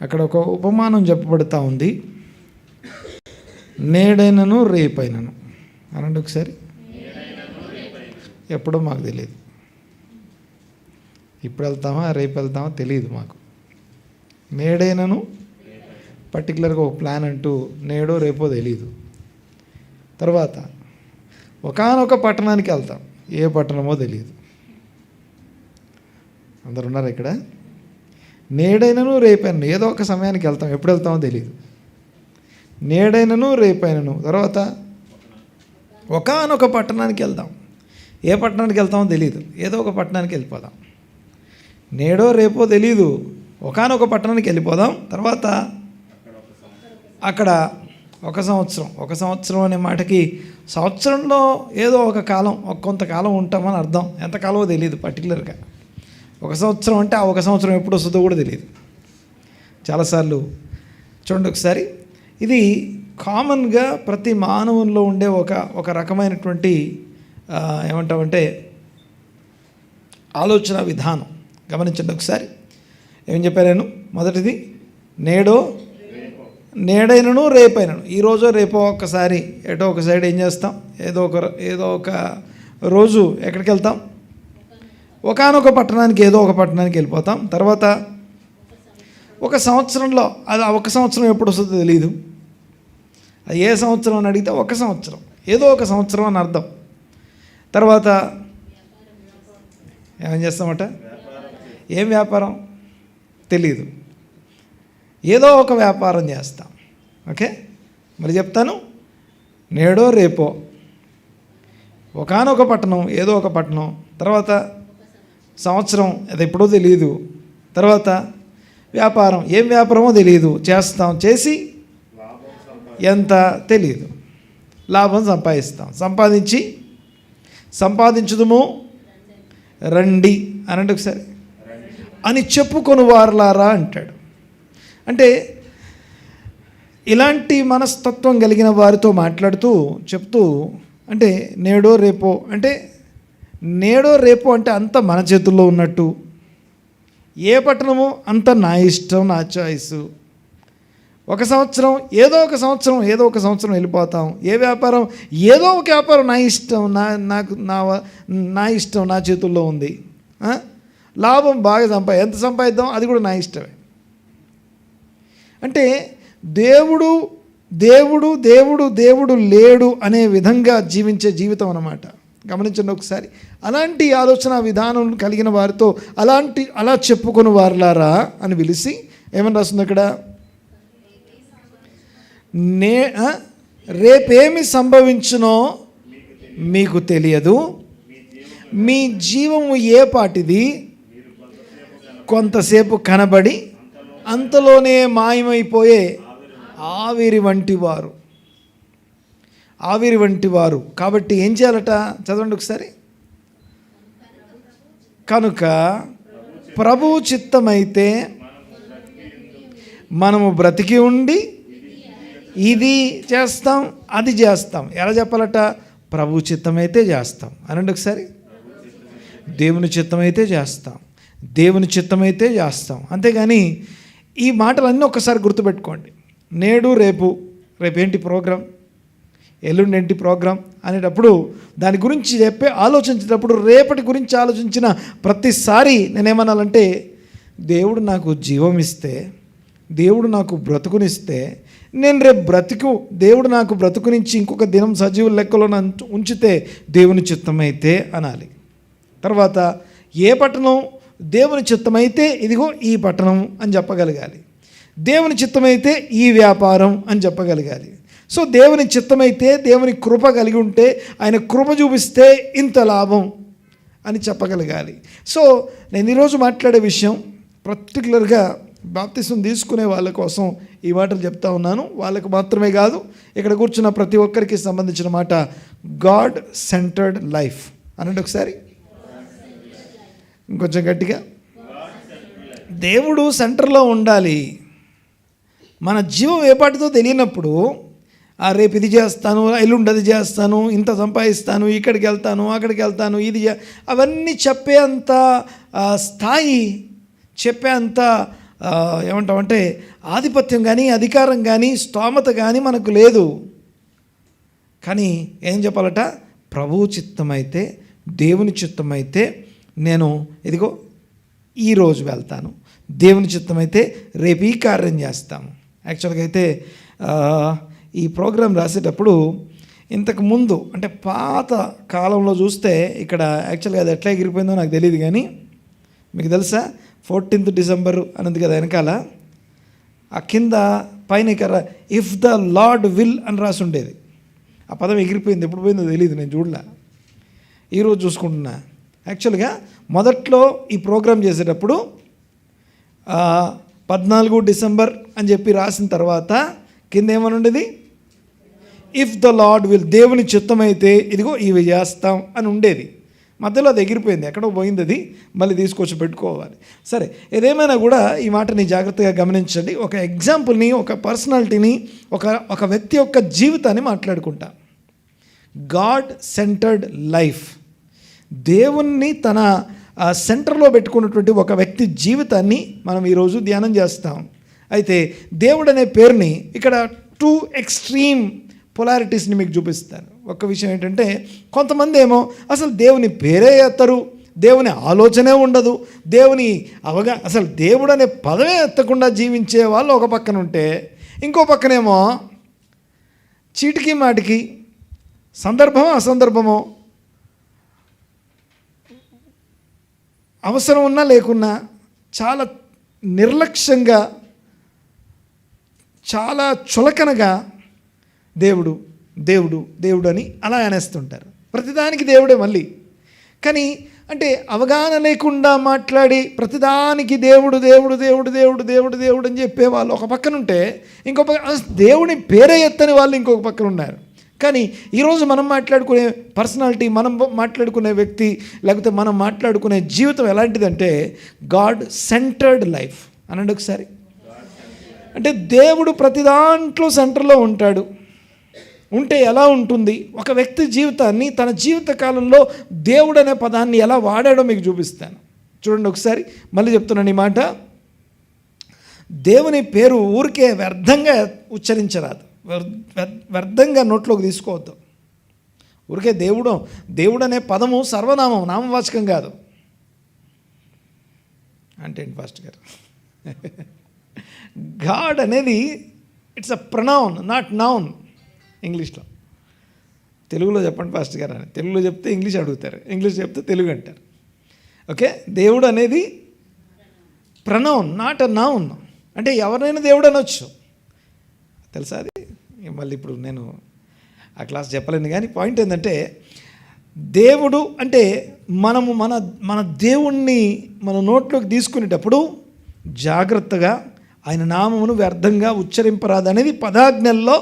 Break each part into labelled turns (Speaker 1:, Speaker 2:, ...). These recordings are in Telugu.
Speaker 1: అక్కడ ఒక ఉపమానం చెప్పబడుతూ ఉంది. నేడైనను రేపైనను అనండి ఒకసారి. ఎప్పుడో మాకు తెలియదు, ఇప్పుడు వెళ్తామా రేపు వెళ్తామా తెలియదు మాకు. నేడైనను పర్టికులర్గా ఒక ప్లాన్ అంటూ నేడో రేపో తెలియదు. తర్వాత ఒకానొక పట్టణానికి వెళ్తాం, ఏ పట్టణమో తెలియదు. అందరు ఉన్నారు ఇక్కడ. నేడైనను రేపైనను ఏదో ఒక సమయానికి వెళ్తాం, ఎప్పుడు వెళ్తామో తెలియదు. నేడైనను రేపైనను తర్వాత ఒకానొక పట్టణానికి వెళ్దాం, ఏ పట్టణానికి వెళ్తామో తెలియదు, ఏదో ఒక పట్టణానికి వెళ్ళిపోదాం. నేడో రేపో తెలియదు, ఒకానొక పట్టణానికి వెళ్ళిపోదాం. తర్వాత అక్కడ ఒక సంవత్సరం అనే మాటకి సంవత్సరంలో ఏదో ఒక కాలం, కొంతకాలం ఉంటామని అర్థం. ఎంతకాలమో తెలియదు పర్టికులర్గా. ఒక సంవత్సరం అంటే ఆ ఒక సంవత్సరం ఎప్పుడు వస్తుందో కూడా తెలియదు. చాలాసార్లు చూడండి ఒకసారి, ఇది కామన్గా ప్రతి మానవుల్లో ఉండే ఒక రకమైనటువంటి ఏమంటామంటే ఆలోచన విధానం. గమనించండి ఒకసారి. ఏం చెప్పాను నేను? మొదటిది నేడైనను రేపైనను. ఈరోజు రేపో ఒక్కసారి ఎటో ఒక సైడ్ ఏం చేస్తాం, ఏదో ఒక రోజు ఎక్కడికి వెళ్తాం, ఒకానొక పట్టణానికి, ఏదో ఒక పట్టణానికి వెళ్ళిపోతాం. తర్వాత ఒక సంవత్సరంలో, అది ఒక సంవత్సరం ఎప్పుడు వస్తుందో తెలియదు. అది ఏ సంవత్సరం అని అడిగితే ఒక సంవత్సరం, ఏదో ఒక సంవత్సరం అని అర్థం. తర్వాత ఏం చేస్తామట, ఏం వ్యాపారం తెలీదు, ఏదో ఒక వ్యాపారం చేస్తాం. ఓకే, మరి చెప్తాను. నేడో రేపో ఒకానొక పట్టణం, ఏదో ఒక పట్టణం. తర్వాత సంవత్సరం, అది ఎప్పుడో తెలియదు. తర్వాత వ్యాపారం, ఏం వ్యాపారమో తెలియదు, చేస్తాం, చేసి ఎంత తెలియదు, లాభం సంపాదిస్తాం, సంపాదించుదుము రండి అనండి ఒకసారి అని చెప్పుకొని వారలారా అంటాడు. అంటే ఇలాంటి మనస్తత్వం కలిగిన వారితో మాట్లాడుతూ చెప్తూ, అంటే నేడో రేపో అంటే అంత మన చేతుల్లో ఉన్నట్టు, ఏ పట్టణమో అంత నా ఇష్టం, నా చాయిస్. ఒక సంవత్సరం ఏదో ఒక సంవత్సరం వెళ్ళిపోతాం. ఏ వ్యాపారం, ఏదో ఒక వ్యాపారం నా ఇష్టం, నా ఇష్టం, నా చేతుల్లో ఉంది. లాభం బాగా ఎంత సంపాదిద్దాం అది కూడా నా ఇష్టమే. అంటే దేవుడు దేవుడు దేవుడు దేవుడు లేడు అనే విధంగా జీవించే జీవితం అన్నమాట. గమనించండి ఒకసారి. అలాంటి ఆలోచన విధానం కలిగిన వారితో అలా చెప్పుకొని వారులారా అని పిలిచి ఏమని రాస్తుంది అక్కడ, రేపేమి సంభవించునో మీకు తెలియదు, మీ జీవము ఏ పాటిది, కొంతసేపు కనబడి అంతలోనే మాయమైపోయే ఆవిరి వంటి వారు. కాబట్టి ఏం చేయాలట, చదవండి ఒకసారి. కనుక ప్రభువు చిత్తమైతే మనము బ్రతికి ఉండి ఇది చేస్తాం, అది చేస్తాం. ఎలా చెప్పాలట, ప్రభు చిత్తమైతే చేస్తాం అనండి ఒకసారి. దేవుని చిత్తమైతే చేస్తాం. అంతేగాని ఈ మాటలన్నీ ఒక్కసారి గుర్తుపెట్టుకోండి. నేడు రేపు ఏంటి ప్రోగ్రాం, ఎల్లుండి ఏంటి ప్రోగ్రాం అనేటప్పుడు దాని గురించి ఆలోచించేటప్పుడు రేపటి గురించి ఆలోచించిన ప్రతిసారి నేనేమనాలంటే, దేవుడు నాకు జీవం ఇస్తే, దేవుడు నాకు బ్రతుకునిస్తే, నేను రేపు దేవుడు నాకు బ్రతుకునిచ్చి ఇంకొక దినం సజీవ లెక్కలో ఉంచితే దేవుని చిత్తమైతే అనాలి. తర్వాత ఏ పట్టణం దేవుని చిత్తమైతే ఇదిగో ఈ పట్టణం అని చెప్పగలగాలి. దేవుని చిత్తమైతే ఈ వ్యాపారం అని చెప్పగలగాలి. సో దేవుని చిత్తమైతే, దేవుని కృప కలిగి ఉంటే, ఆయన కృప చూపిస్తే ఇంత లాభం అని చెప్పగలగాలి. సో నేను ఈరోజు మాట్లాడే విషయం పర్టికులర్గా బాప్తిసం తీసుకునే వాళ్ళ కోసం ఈ మాటలు చెప్తా ఉన్నాను. వాళ్ళకు మాత్రమే కాదు, ఇక్కడ కూర్చున్న ప్రతి ఒక్కరికి సంబంధించిన మాట. గాడ్ సెంటర్డ్ లైఫ్ అనండి ఒకసారి, ఇంకొంచెం గట్టిగా. దేవుడు సెంటర్లో ఉండాలి. మన జీవం ఏపాటితో తెలియనప్పుడు, రేపు ఇది చేస్తాను, ఎల్లుండి అది చేస్తాను, ఇంత సంపాదిస్తాను, ఇక్కడికి వెళ్తాను, అక్కడికి వెళ్తాను, అవన్నీ చెప్పే అంత స్థాయి, చెప్పే అంత ఏమంటామంటే ఆధిపత్యం కానీ అధికారం కానీ స్తోమత కానీ మనకు లేదు. కానీ ఏం చెప్పాలట, ప్రభువు చిత్తమైతే, దేవుని చిత్తమైతే నేను ఇదిగో ఈరోజు వెళ్తాను, దేవుని చిత్తమైతే రేపు ఈ కార్యం చేస్తాము. యాక్చువల్గా అయితే ఈ ప్రోగ్రాం రాసేటప్పుడు ఇంతకు ముందు అంటే పాత కాలంలో చూస్తే ఇక్కడ యాక్చువల్గా అది ఎట్లా ఎగిరిపోయిందో నాకు తెలియదు, కానీ మీకు తెలుసా 14th డిసెంబర్ అన్నది కదా వెనకాల, ఆ కింద పైన ఇక్కడ ఇఫ్ ద లార్డ్ విల్ అని రాసి ఉండేది. ఆ పదం ఎగిరిపోయింది, ఎప్పుడు పోయిందో తెలియదు, నేను చూడలే, ఈరోజు చూసుకుంటున్నా. యాక్చువల్గా మొదట్లో ఈ ప్రోగ్రాం చేసేటప్పుడు 14 డిసెంబర్ అని చెప్పి రాసిన తర్వాత కింద ఏమని ఉండేది, ఇఫ్ ద లార్డ్ విల్, దేవుని చిత్తమైతే ఇదిగో ఇవి చేస్తాం అని ఉండేది. మధ్యలో అది ఎగిరిపోయింది, ఎక్కడో పోయింది, అది మళ్ళీ తీసుకొచ్చి పెట్టుకోవాలి. సరే, ఏదేమైనా కూడా ఈ మాటని జాగ్రత్తగా గమనించండి. ఒక ఎగ్జాంపుల్ని, ఒక పర్సనాలిటీని, ఒక వ్యక్తి యొక్క జీవితాన్ని మాట్లాడుకుంటా. గాడ్ సెంటర్డ్ లైఫ్, దేవుణ్ణి తన సెంటర్లో పెట్టుకున్నటువంటి ఒక వ్యక్తి జీవితాన్ని మనం ఈరోజు ధ్యానం చేస్తాం. అయితే దేవుడు అనే పేరుని ఇక్కడ 2 ఎక్స్ట్రీమ్ పొలారిటీస్ని మీకు చూపిస్తాను. ఒక విషయం ఏంటంటే, కొంతమంది ఏమో అసలు దేవుని పేరే ఎత్తరు, దేవుని ఆలోచనే ఉండదు, దేవుని అసలు దేవుడు అనే పదమే ఎత్తకుండా జీవించే వాళ్ళు ఒక పక్కన ఉంటే, ఇంకో పక్కనేమో చీటికి మాటికి సందర్భమో అసందర్భమో, అవసరం ఉన్నా లేకున్నా చాలా నిర్లక్ష్యంగా, చాలా చులకనగా దేవుడు దేవుడు దేవుడు అని అలా అనేస్తుంటారు. ప్రతిదానికి దేవుడే మళ్ళీ. కానీ అంటే అవగాహన లేకుండా మాట్లాడి ప్రతిదానికి దేవుడు దేవుడు దేవుడు దేవుడు దేవుడు దేవుడు అని చెప్పే వాళ్ళు ఒక పక్కన ఉంటే, ఇంకో పక్కన దేవుని పేరే ఎత్తని వాళ్ళు ఇంకొక పక్కన ఉన్నారు. కానీ ఈరోజు మనం మాట్లాడుకునే పర్సనాలిటీ, మనం మాట్లాడుకునే వ్యక్తి, లేకపోతే మనం మాట్లాడుకునే జీవితం ఎలాంటిదంటే గాడ్ సెంటర్డ్ లైఫ్ అనండి ఒకసారి. అంటే దేవుడు ప్రతి దాంట్లో సెంటర్లో ఉంటాడు. ఉంటే ఎలా ఉంటుంది, ఒక వ్యక్తి జీవితాన్ని తన జీవిత కాలంలో దేవుడు అనే పదాన్ని ఎలా వాడాడో మీకు చూపిస్తాను. చూడండి ఒకసారి, మళ్ళీ చెప్తున్నాను ఈ మాట. దేవుని పేరు ఊరికే వ్యర్థంగా ఉచ్చరించరాదు, వ్యర్థంగా నోట్లోకి తీసుకోవద్దు. ఊరికే దేవుడు అనే పదము సర్వనామం, నామవాచకం కాదు. అంటే ఏంటి పాస్టర్ గారు? గాడ్ అనేది it's a pronoun, not noun. ఇంగ్లీష్లో, తెలుగులో చెప్పండి పాస్టర్ గారు అని. తెలుగులో చెప్తే ఇంగ్లీష్ అడుగుతారు, ఇంగ్లీష్ చెప్తే తెలుగు అంటారు. ఓకే, దేవుడు అనేది ప్రొనౌన్, నాట్ అ నౌన్. అంటే ఎవరైనా దేవుడు అనొచ్చు, తెలుసా అది? మళ్ళీ ఇప్పుడు నేను ఆ క్లాస్ చెప్పలేను, కానీ పాయింట్ ఏంటంటే దేవుడు అంటే మనము మన దేవుణ్ణి మన నోట్లోకి తీసుకునేటప్పుడు జాగ్రత్తగా ఆయన నామమును వ్యర్థంగా ఉచ్చరింపరాదు అనేది పదాజ్ఞల్లో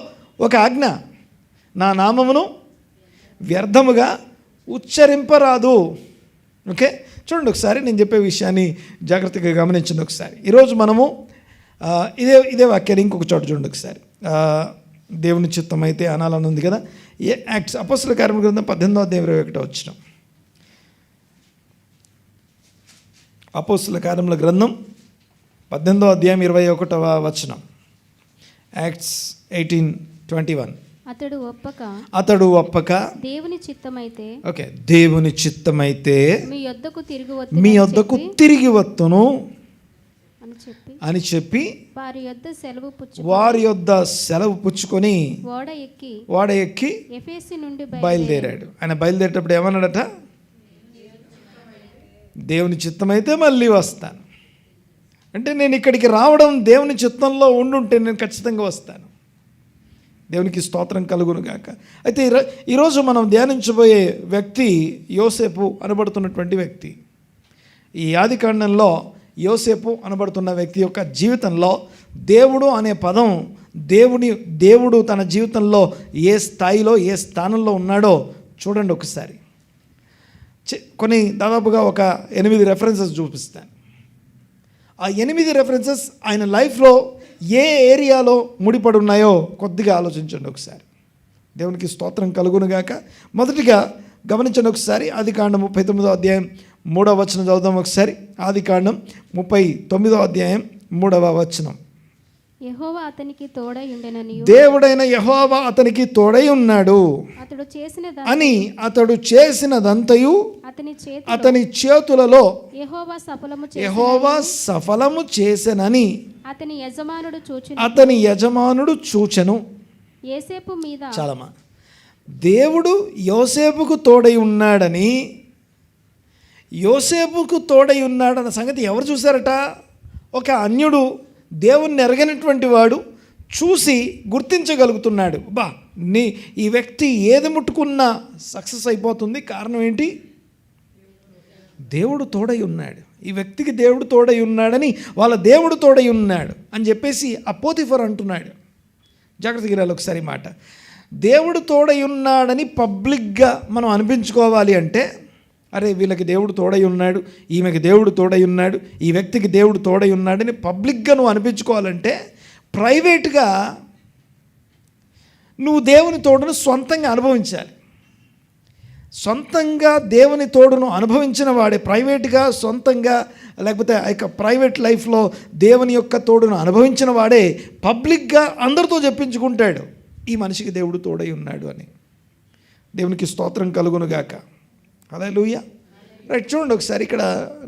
Speaker 1: ఒక ఆజ్ఞ. నా నామమును వ్యర్థముగా ఉచ్చరింపరాదు. ఓకే, చూడండి ఒకసారి నేను చెప్పే విషయాన్ని జాగ్రత్తగా గమనించండి ఒకసారి. ఈరోజు మనము ఇదే వాక్యాన్ని ఇంకొక చోట చూడండి ఒకసారి. దేవుని చిత్తం అయితే అనాలని ఉంది కదా. యాక్ట్స్ అపోస్తలుల కార్యముల గ్రంథం 18:21 అపోస్తలుల కార్యముల గ్రంథం 18:21 యాక్ట్స్ 18:21. అతడు ఒప్పక
Speaker 2: దేవుని చిత్తమైతే,
Speaker 1: ఓకే, దేవుని చిత్తమైతే
Speaker 2: మీ
Speaker 1: యొద్దకు తిరిగి వత్తును అని చెప్పి వారి యొద్ద సెలవు పుచ్చుకొని ఓడ ఎక్కి
Speaker 2: ఎఫెసు నుండి
Speaker 1: బయలుదేరాడు. ఆయన బయలుదేరేటప్పుడు ఏమన్నాడట? దేవుని చిత్తమైతే మళ్ళీ వస్తాను. అంటే నేను ఇక్కడికి రావడం దేవుని చిత్తంలో ఉండుంటే నేను ఖచ్చితంగా వస్తాను. దేవునికి స్తోత్రం కలుగును గాక. అయితే ఈరోజు మనం ధ్యానించబోయే వ్యక్తి యోసేపు అనబడుతున్నటువంటి వ్యక్తి. ఈ ఆదికాండంలో యోసేపు అనబడుతున్న వ్యక్తి యొక్క జీవితంలో దేవుడు అనే పదం, దేవుడు తన జీవితంలో ఏ స్థాయిలో ఏ స్థానంలో ఉన్నాడో చూడండి ఒకసారి. కొన్ని దాదాపుగా ఒక 8 రెఫరెన్సెస్ చూపిస్తాను. ఆ 8 రెఫరెన్సెస్ ఆయన లైఫ్లో ఏ ఏరియాలో ముడిపడి ఉన్నాయో కొద్దిగా ఆలోచించండి ఒకసారి. దేవునికి స్తోత్రం కలుగునుగాక. మొదటిగా గమనించండి ఒకసారి. ఆదికాండం 39వ అధ్యాయం 3వ వచనం చదువుదాం ఒకసారి. ఆదికాండం 39వ అధ్యాయం 3వ వచనం.
Speaker 2: యెహోవా అతనికి తోడై ఉండెననియు
Speaker 1: దేవుడైన యెహోవా అతనికి తోడై ఉన్నాడు
Speaker 2: అతడు చేసిన
Speaker 1: అని అతడు చేసినదంతయు
Speaker 2: అతని
Speaker 1: చేతులలో
Speaker 2: యెహోవా
Speaker 1: సఫలము చేసెనని
Speaker 2: అతని యజమానుడు
Speaker 1: చూచెను.
Speaker 2: యోసేపు మీద
Speaker 1: చాలమ్మా. దేవుడు యోసేపుకు తోడై ఉన్నాడని, యోసేపుకు తోడై ఉన్నాడన్న సంగతి ఎవరు చూశారట? ఒక అన్యుడు, దేవుణ్ణి ఎరగనటువంటి వాడు చూసి గుర్తించగలుగుతున్నాడు. ఈ వ్యక్తి ఏది ముట్టుకున్నా సక్సెస్ అయిపోతుంది. కారణం ఏంటి? దేవుడు తోడై ఉన్నాడు. ఈ వ్యక్తికి దేవుడు తోడై ఉన్నాడని, వాళ్ళ దేవుడు తోడై ఉన్నాడు అని చెప్పేసి ఆ పోతిఫర్ అంటున్నాడు. జాగ్రత్తగా వినాలి ఒకసారి మాట. దేవుడు తోడై ఉన్నాడని పబ్లిక్గా మనం అనిపించుకోవాలి అంటే, అరే వీళ్ళకి దేవుడు తోడై ఉన్నాడు, ఈమెకి దేవుడు తోడై ఉన్నాడు, ఈ వ్యక్తికి దేవుడు తోడై ఉన్నాడని పబ్లిక్గా నువ్వు అనిపించుకోవాలంటే, ప్రైవేట్గా నువ్వు దేవుని తోడును సొంతంగా అనుభవించాలి. సొంతంగా దేవుని తోడును అనుభవించిన వాడే, ప్రైవేట్గా సొంతంగా లేకపోతే ఆ యొక్క ప్రైవేట్ లైఫ్లో దేవుని యొక్క తోడును అనుభవించిన వాడే పబ్లిక్గా అందరితో చెప్పించుకుంటాడు, ఈ మనిషికి దేవుడు తోడై ఉన్నాడు అని. దేవునికి స్తోత్రం కలుగునుగాక. హల్లెలూయా. రైట్, చూడండి ఒకసారి ఇక్కడ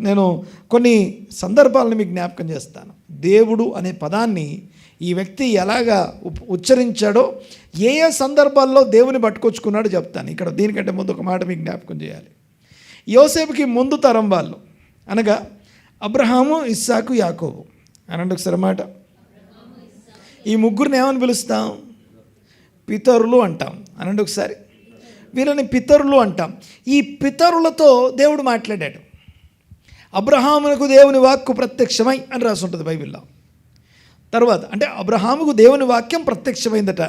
Speaker 1: నేను కొన్ని సందర్భాలను మీకు జ్ఞాపకం చేస్తాను. దేవుడు అనే పదాన్ని ఈ వ్యక్తి ఎలాగా ఉచ్చరించాడో, ఏ ఏ సందర్భాల్లో దేవుని పట్టుకొచ్చుకున్నాడో చెప్తాను. ఇక్కడ దీనికంటే ముందు ఒక మాట మీకు జ్ఞాపకం చేయాలి. యోసేపుకి ముందు తరం వాళ్ళు అనగా అబ్రహాము, ఇస్సాకు, యాకోబు అనండి ఒకసారి మాట. ఈ ముగ్గురిని ఏమని పిలుస్తాం? పితరులు అంటాం. అనండి ఒకసారి. వీళ్ళని పితరులు అంటాం. ఈ పితరులతో దేవుడు మాట్లాడాడు. అబ్రహామునకు దేవుని వాక్కు ప్రత్యక్షమై అని రాసి ఉంటుంది బైబిల్లో. తర్వాత అంటే అబ్రహాముకు దేవుని వాక్యం ప్రత్యక్షమైందట.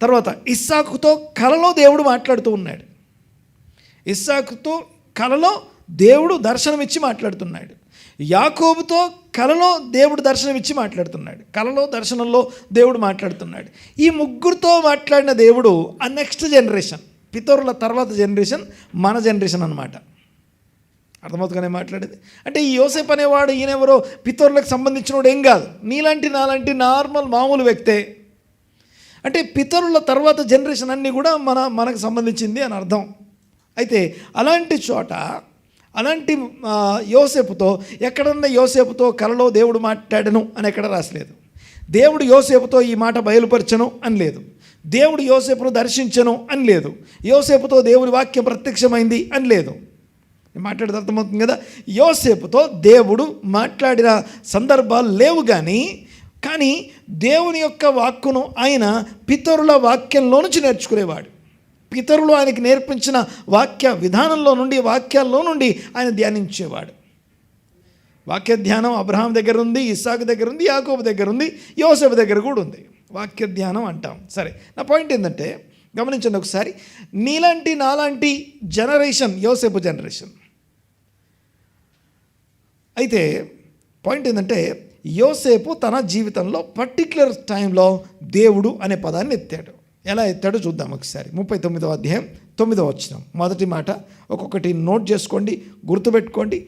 Speaker 1: తర్వాత ఇస్సాకుతో కలలో దేవుడు మాట్లాడుతూ ఉన్నాడు. ఇస్సాకుతో కలలో దేవుడు దర్శనమిచ్చి మాట్లాడుతున్నాడు. యాకోబుతో కలలో దేవుడు దర్శనమిచ్చి మాట్లాడుతున్నాడు. కలలో దర్శనంలో దేవుడు మాట్లాడుతున్నాడు. ఈ ముగ్గురితో మాట్లాడిన దేవుడు ఆ నెక్స్ట్ జనరేషన్, పితరుల తర్వాత జనరేషన్ మన జనరేషన్ అన్నమాట. అర్థమవుతుందనే మాట్లాడేది. అంటే ఈ యోసేపు అనేవాడు ఈయనెవరో పితరులకు సంబంధించినవాడు ఏం కాదు, నీలాంటి నాలాంటి నార్మల్ మామూలు వ్యక్తే. అంటే పితరుల తర్వాత జనరేషన్ అన్నీ కూడా మనకు సంబంధించింది అని అర్థం. అయితే అలాంటి చోట అలాంటి యోసేపుతో ఎక్కడన్నా యోసేపుతో కలలో దేవుడు మాట్లాడను అని ఎక్కడ రాసలేదు. దేవుడు యోసేపుతో ఈ మాట బయలుపరచను అని లేదు. దేవుడు యోసేపును దర్శించను అని లేదు. యోసేపుతో దేవుని వాక్యం ప్రత్యక్షమైంది అని లేదు. మాట్లాడేది అర్థమవుతుంది కదా. యోసేపుతో దేవుడు మాట్లాడిన సందర్భాలు లేవు. కానీ దేవుని యొక్క వాక్కును ఆయన పితరుల వాక్యంలో నుంచి నేర్చుకునేవాడు. పితరులు ఆయనకి నేర్పించిన వాక్య విధానంలో నుండి, వాక్యాల్లో నుండి ఆయన ధ్యానించేవాడు. వాక్య ధ్యానం అబ్రహాం దగ్గర ఉంది, ఇస్సాకు దగ్గర ఉంది, యాకోబు దగ్గర ఉంది, యోసేపు దగ్గర కూడా ఉంది. వాక్య ధ్యానం అంటాం. సరే, నా పాయింట్ ఏంటంటే గమనించండి ఒకసారి. నీలాంటి నాలాంటి జనరేషన్ యోసేపు జనరేషన్. అయితే పాయింట్ ఏంటంటే యోసేపు తన జీవితంలో పర్టిక్యులర్ టైంలో దేవుడు అనే పదాన్ని ఎత్తాడు. ఎలా ఎత్తాడో చూద్దాం ఒకసారి. 39వ అధ్యాయం 9వ వచనం మొదటి మాట. ఒక్కొక్కటి నోట్ చేసుకోండి, గుర్తుపెట్టుకోండి,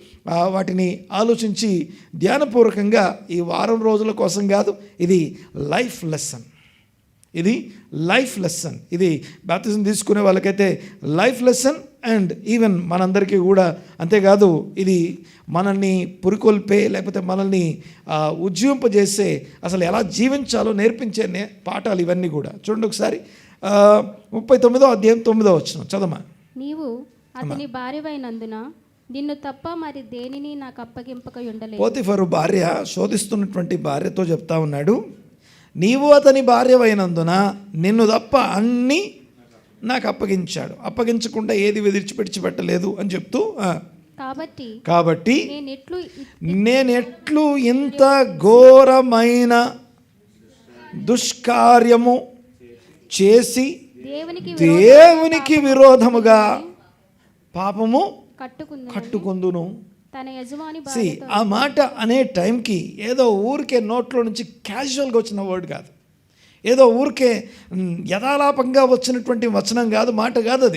Speaker 1: వాటిని ఆలోచించి ధ్యానపూర్వకంగా ఈ వారం రోజుల కోసం కాదు, ఇది లైఫ్ లెసన్. ఇది లైఫ్ లెసన్. ఇది బాప్తిజం తీసుకునే వాళ్ళకైతే లైఫ్ లెసన్, అండ్ ఈవెన్ మనందరికీ కూడా అంతేకాదు, ఇది మనల్ని పురికొల్పే లేకపోతే మనల్ని ఉజ్జీవింపజేసే, అసలు ఎలా జీవించాలో నేర్పించే పాఠాలు ఇవన్నీ కూడా. చూడండి ఒకసారి 39వ అధ్యాయం 9వ వచనం చదవమా.
Speaker 2: నీవు అతని భార్యవైనందున నిన్ను తప్ప మరి దేనిని నాకు అప్పగింపక ఉండలేదు.
Speaker 1: పోతిఫరు భార్య శోధిస్తున్నటువంటి భార్యతో చెప్తా ఉన్నాడు, నీవు అతని భార్యవైనందున నిన్ను తప్ప అన్నీ నాకు అప్పగించాడు, అప్పగించకుండా ఏది విడిచిపెట్టలేదు అని చెప్తూ, కాబట్టి నేనెట్లు ఇంత ఘోరమైన దుష్కార్యము చేసి దేవునికి విరోధముగా పాపము కట్టుకుందును. ఆ మాట అనే టైంకి ఏదో ఊరికే నోట్లో నుంచి క్యాజువల్గా వచ్చిన వర్డ్ కాదు, ఏదో ఊరికే యథాలాపంగా వచ్చినటువంటి వచనం కాదు, మాట కాదు.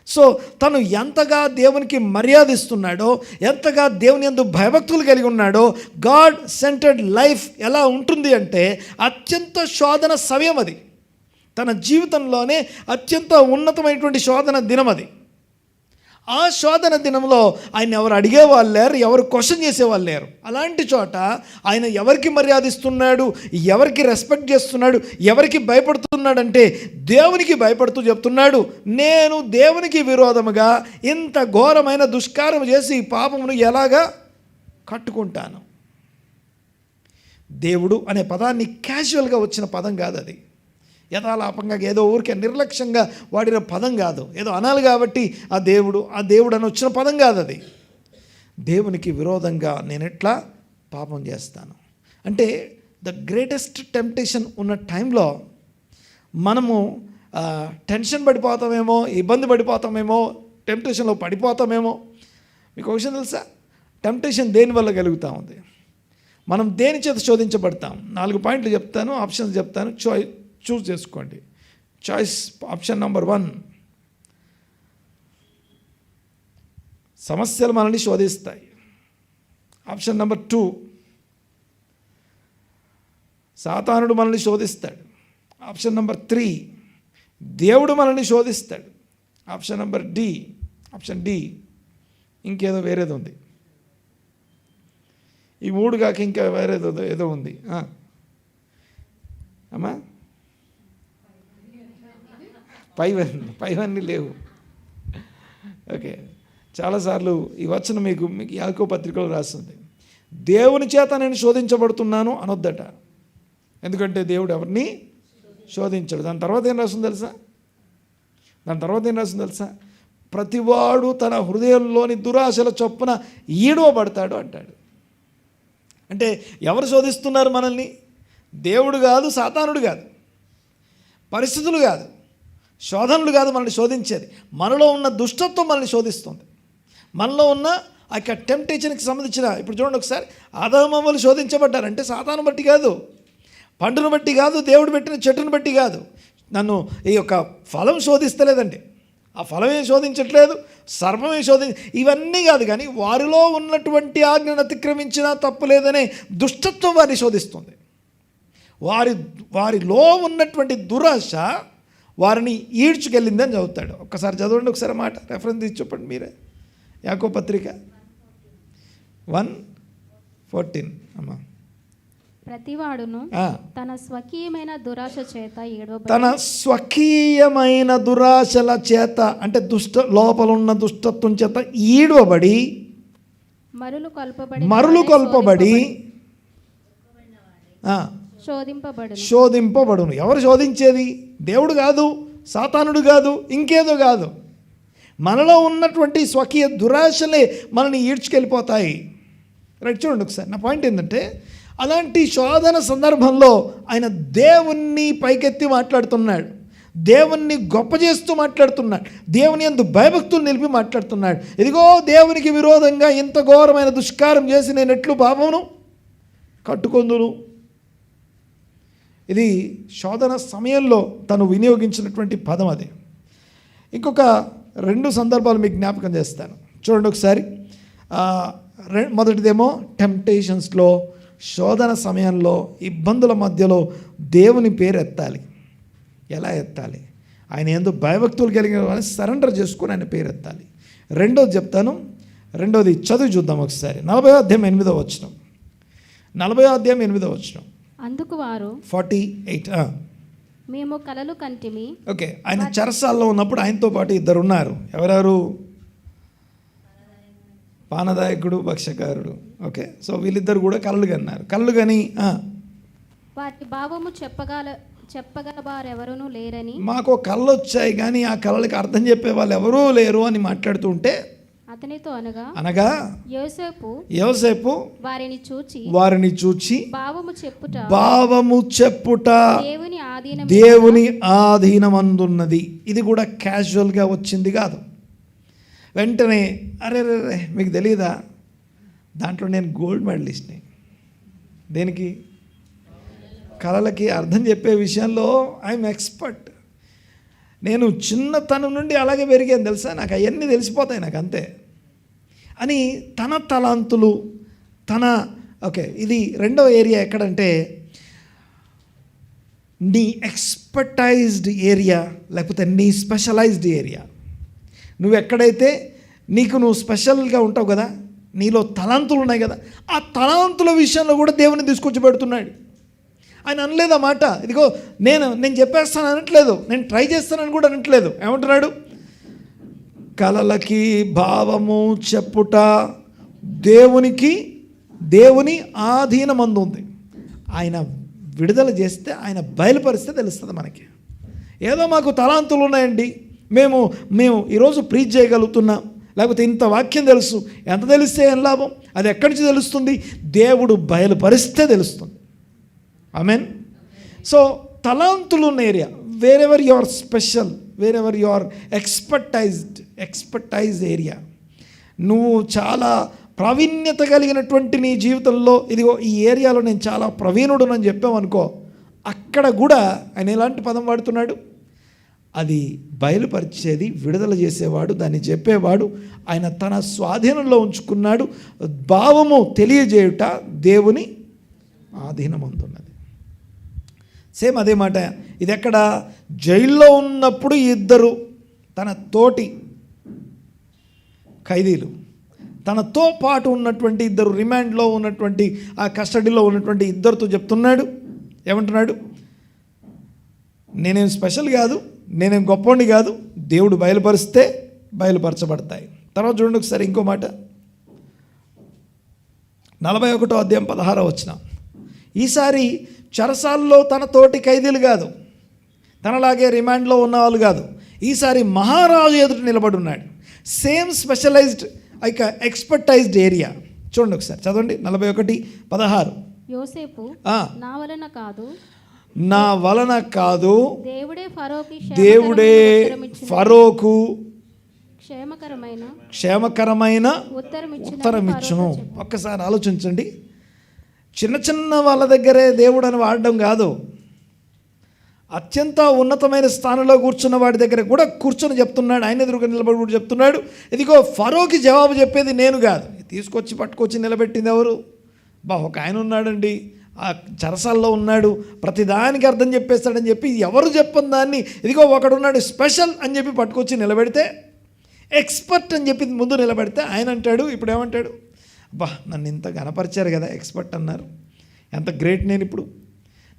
Speaker 1: సో తను ఎంతగా దేవునికి మర్యాద ఇస్తున్నాడో, ఎంతగా దేవుని యందు భయభక్తులు కలిగి ఉన్నాడో, గాడ్ సెంటర్డ్ లైఫ్ ఎలా ఉంటుంది అంటే అత్యంత శోధన సమయం అది. తన జీవితంలోనే అత్యంత ఉన్నతమైనటువంటి శోధన దినం అది. ఆ శోధన దినంలో ఆయన ఎవరు అడిగేవాళ్ళు లేరు, ఎవరు క్వశ్చన్ చేసేవాళ్ళు లేరు. అలాంటి చోట ఆయన ఎవరికి మర్యాద ఇస్తున్నాడు, ఎవరికి రెస్పెక్ట్ చేస్తున్నాడు, ఎవరికి భయపడుతున్నాడంటే దేవునికి భయపడుతూ చెప్తున్నాడు, నేను దేవునికి విరోధముగా ఇంత ఘోరమైన దుష్కారం చేసి ఈ పాపమును ఎలాగా కట్టుకుంటాను. దేవుడు అనే పదాన్ని క్యాజువల్గా వచ్చిన పదం కాదు, అది యథాలాపంగా ఏదో ఊరికే నిర్లక్ష్యంగా వాడిన పదం కాదు, ఏదో అనాలి కాబట్టి ఆ దేవుడు అని వచ్చిన పదం కాదు. అది దేవునికి విరోధంగా నేను ఎట్లా పాపం చేస్తాను అంటే ద గ్రేటెస్ట్ టెంప్టేషన్ ఉన్న టైంలో మనము టెన్షన్ పడిపోతామేమో, ఇబ్బంది పడిపోతామేమో, టెంప్టేషన్లో పడిపోతామేమో. మీకు ఒక విషయం తెలుసా, టెంప్టేషన్ దేనివల్ల కలుగుతూ ఉంది, మనం దేని చేత శోధించబడతాం. 4 పాయింట్లు చెప్తాను, ఆప్షన్స్ చెప్తాను, చూస్ చేసుకోండి. చాయిస్ ఆప్షన్ నెంబర్ 1, సమస్యలు మనల్ని శోధిస్తాయి. ఆప్షన్ నెంబర్ 2, సాతానుడు మనల్ని శోధిస్తాడు. ఆప్షన్ నెంబర్ 3, దేవుడు మనల్ని శోధిస్తాడు. ఆప్షన్ నెంబర్ ఆప్షన్ డి, ఇంకేదో వేరేది ఉంది. ఈ 3 కాక ఇంకా వేరేదో ఏదో ఉంది అమ్మా. పైవన్నీ లేవు. ఓకే, చాలాసార్లు ఈ వచనం మీకు యాకోబు పత్రికలో రాస్తుంది, దేవుని చేత నేను శోధించబడుతున్నాను అనొద్దట. ఎందుకంటే దేవుడు ఎవరిని శోధించాడు. దాని తర్వాత ఏం రాస్తుంది తెలుసా, ప్రతివాడు తన హృదయంలోని దురాశల చొప్పున ఈడవబడతాడు అంటాడు. అంటే ఎవరు శోధిస్తున్నారు మనల్ని? దేవుడు కాదు, సాతానుడు కాదు, పరిస్థితులు కాదు, శోధనలు కాదు మనల్ని శోధించేది. మనలో ఉన్న దుష్టత్వం మనల్ని శోధిస్తుంది. మనలో ఉన్న ఆ యొక్క టెంప్టేషన్కి సంబంధించిన, ఇప్పుడు చూడండి ఒకసారి, ఆదాము అవ్వలు శోధించబడ్డారంటే సాతాను బట్టి కాదు, పండును బట్టి కాదు, దేవుడు పెట్టిన చెట్టును బట్టి కాదు. నన్ను ఈ యొక్క ఫలం శోధిస్తలేదండి, ఆ ఫలమే శోధించట్లేదు, సర్వమే ఇవన్నీ కాదు, కానీ వారిలో ఉన్నటువంటి ఆజ్ఞను అతిక్రమించినా తప్పు లేదనే దుష్టత్వం వారిని శోధిస్తుంది. వారిలో ఉన్నటువంటి దురాశ వారిని ఈడ్చుకెళ్ళిందని చదువుతాడు. ఒక్కసారి చదవండి, ఒకసారి మాట రెఫరెన్స్ తీసి చెప్పండి మీరే. యాకోబు పత్రిక 1:14 అమ్మా.
Speaker 2: ప్రతివాడును తన స్వకీయమైన దురాశ చేత
Speaker 1: తన స్వకీయమైన దురాశల చేత అంటే లోపల ఉన్న దుష్టత్వం చేత ఈడవబడి మరులు కొల్పబడి శోధింపబడును. ఎవరు శోధించేది? దేవుడు కాదు, సాతానుడు కాదు, ఇంకేదో కాదు. మనలో ఉన్నటువంటి స్వకీయ దురాశలే మనల్ని ఈడ్చుకెళ్ళిపోతాయి. రైట్, చూడండి ఒకసారి. నా పాయింట్ ఏంటంటే, అలాంటి శోధన సందర్భంలో ఆయన దేవుణ్ణి పైకెత్తి మాట్లాడుతున్నాడు, దేవుణ్ణి గొప్ప చేస్తూ మాట్లాడుతున్నాడు, దేవుని యందు భయభక్తులు నిలిపి మాట్లాడుతున్నాడు. ఇదిగో దేవునికి విరోధంగా ఇంత ఘోరమైన దుష్కారం చేసి నేను ఎట్లు పాపమును కట్టుకొందును. ఇది శోధన సమయంలో తను వినియోగించినటువంటి పదం అది. ఇంకొక 2 సందర్భాలు మీకు జ్ఞాపకం చేస్తాను, చూడండి ఒకసారి. మొదటిదేమో టెంప్టేషన్స్లో, శోధన సమయంలో, ఇబ్బందుల మధ్యలో దేవుని పేరు ఎత్తాలి. ఎలా ఎత్తాలి? ఆయన యందు భయభక్తులు కలిగిన వారిని సరెండర్ చేసుకొని ఆయన పేరు ఎత్తాలి. రెండోది చెప్తాను, రెండోది చదువు చూద్దాం ఒకసారి. 40వ అధ్యాయం 8వ వచనం. 40వ అధ్యాయం 8వ వచనం.
Speaker 2: అందుకు వారు
Speaker 1: 48
Speaker 2: మేము కలలు కంటిమి.
Speaker 1: ఓకే, ఆయన చెరసాల్లో ఉన్నప్పుడు ఆయనతో పాటు 2 ఉన్నారు. ఎవరెవరు? పానదాయకుడు, భక్ష్యకారుడు. ఓకే, సో వీళ్ళిద్దరు కూడా కలలు కన్నారు. కలలు కని
Speaker 2: వాటి భావము చెప్పగల వారెవరూ లేరని,
Speaker 1: మాకు కళ్ళు వచ్చాయి కానీ ఆ కళలకి అర్థం చెప్పే వాళ్ళు ఎవరూ లేరు అని మాట్లాడుతూ ఉంటే,
Speaker 2: అతనితో అనగా
Speaker 1: యోసేపు వారిని చూచి భావము చెప్పుట దేవుని ఆధీనమందున్నది. ఇది కూడా క్యాజువల్గా వచ్చింది కాదు. వెంటనే అరే మీకు తెలియదా, దాంట్లో నేను గోల్డ్ మెడలిస్ట్ని. దేనికి? కళలకి అర్థం చెప్పే విషయంలో ఐఎమ్ ఎక్స్పర్ట్. నేను చిన్నతనం నుండి అలాగే పెరిగాను తెలుసా, నాకు అవన్నీ తెలిసిపోతాయి నాకు అంతే అని తన తలాంతులు ఓకే. ఇది రెండవ ఏరియా ఎక్కడంటే నీ ఎక్స్పర్టైజ్డ్ ఏరియా, లేకపోతే నీ స్పెషలైజ్డ్ ఏరియా. నువ్వు ఎక్కడైతే నువ్వు స్పెషల్గా ఉంటావు కదా, నీలో తలాంతులు ఉన్నాయి కదా, ఆ తలాంతుల విషయంలో కూడా దేవుని తీసుకొచ్చి పెడుతున్నాడు. ఆయన అనలేదు ఆ మాట, ఇదిగో నేను చెప్పేస్తాను అనట్లేదు, నేను ట్రై చేస్తానని కూడా అనట్లేదు. ఏమంటున్నాడు? కలలకి భావము చెప్పుట దేవుని ఆధీనమందు ఉంది. ఆయన విడుదల చేస్తే, ఆయన బయలుపరిస్తే తెలుస్తుంది మనకి. ఏదో మాకు తలాంతులు ఉన్నాయండి, మేము ఈరోజు ప్రీచ్ చేయగలుగుతున్నాం, లేకపోతే ఇంత వాక్యం తెలుసు. ఎంత తెలిస్తే ఏం లాభం? అది ఎక్కడి నుంచి తెలుస్తుంది? దేవుడు బయలుపరిస్తే తెలుస్తుంది. ఆమెన్. సో తలాంతులు ఉన్న area, wherever you are special, wherever you are expertise area, నువ్వు చాలా ప్రావీణ్యత కలిగినటువంటి నీ జీవితంలో, ఇదిగో ఈ ఏరియాలో నేను చాలా ప్రవీణుడునని చెప్పామనుకో, అక్కడ కూడా ఆయన ఎలాంటి పదం వాడుతున్నాడు? అది బయలుపరిచేది, విడుదల చేసేవాడు, దాన్ని చెప్పేవాడు. ఆయన తన స్వాధీనంలో ఉంచుకున్నాడు. భావము తెలియజేయుట దేవుని ఆధీనమందున్నది. సేమ్ అదే మాట. ఇది ఎక్కడ? జైల్లో ఉన్నప్పుడు ఇద్దరు తన తోటి ఖైదీలు, తనతో పాటు ఉన్నటువంటి ఇద్దరు, రిమాండ్లో ఉన్నటువంటి, ఆ కస్టడీలో ఉన్నటువంటి ఇద్దరితో చెప్తున్నాడు. ఏమంటున్నాడు? నేనేం స్పెషల్ కాదు, నేనేం గొప్పవాడిని కాదు, దేవుడు బయలుపరిస్తే బయలుపరచబడతాయి. తర్వాత చూడండి ఒకసారి ఇంకో మాట, 41వ అధ్యాయం 16వ వచనం. ఈసారి చెరసాల్లో తన తోటి ఖైదీలు కాదు, తనలాగే రిమాండ్లో ఉన్నవాళ్ళు కాదు, ఈసారి మహారాజు ఎదుట నిలబడి ఉన్నాడు. Same specialised expertised area. చూడండి ఒకసారి చదవండి 41:16.
Speaker 2: యోసేపు నా వలన కాదు దేవుడే ఫరోకు క్షేమకరమైన ఉత్తరమిచ్చును. ఒక్కసారి ఆలోచించండి. చిన్న వాళ్ళ దగ్గరే దేవుడు అని వాడడం కాదు, అత్యంత ఉన్నతమైన స్థానంలో కూర్చున్న వాడి దగ్గర కూడా కూర్చొని చెప్తున్నాడు. ఆయన ఎదురుగా నిలబడి కూడా చెప్తున్నాడు, ఇదిగో ఫరోకి జవాబు చెప్పేది నేను కాదు. పట్టుకొచ్చి నిలబెట్టింది ఎవరు? ఒక ఆయన ఉన్నాడండి, ఆ చెరసాల్లో ఉన్నాడు, ప్రతిదానికి అర్థం చెప్పేస్తాడని చెప్పి ఎవరు చెప్పని దాన్ని, ఇదిగో ఒకడున్నాడు స్పెషల్ అని చెప్పి పట్టుకొచ్చి నిలబెడితే, ఎక్స్పర్ట్ అని చెప్పి ముందు నిలబెడితే ఆయన అంటాడు, ఇప్పుడు ఏమంటాడు? నన్ను ఇంత గణపరిచారు కదా, ఎక్స్పర్ట్ అన్నారు, ఎంత గ్రేట్ నేను, ఇప్పుడు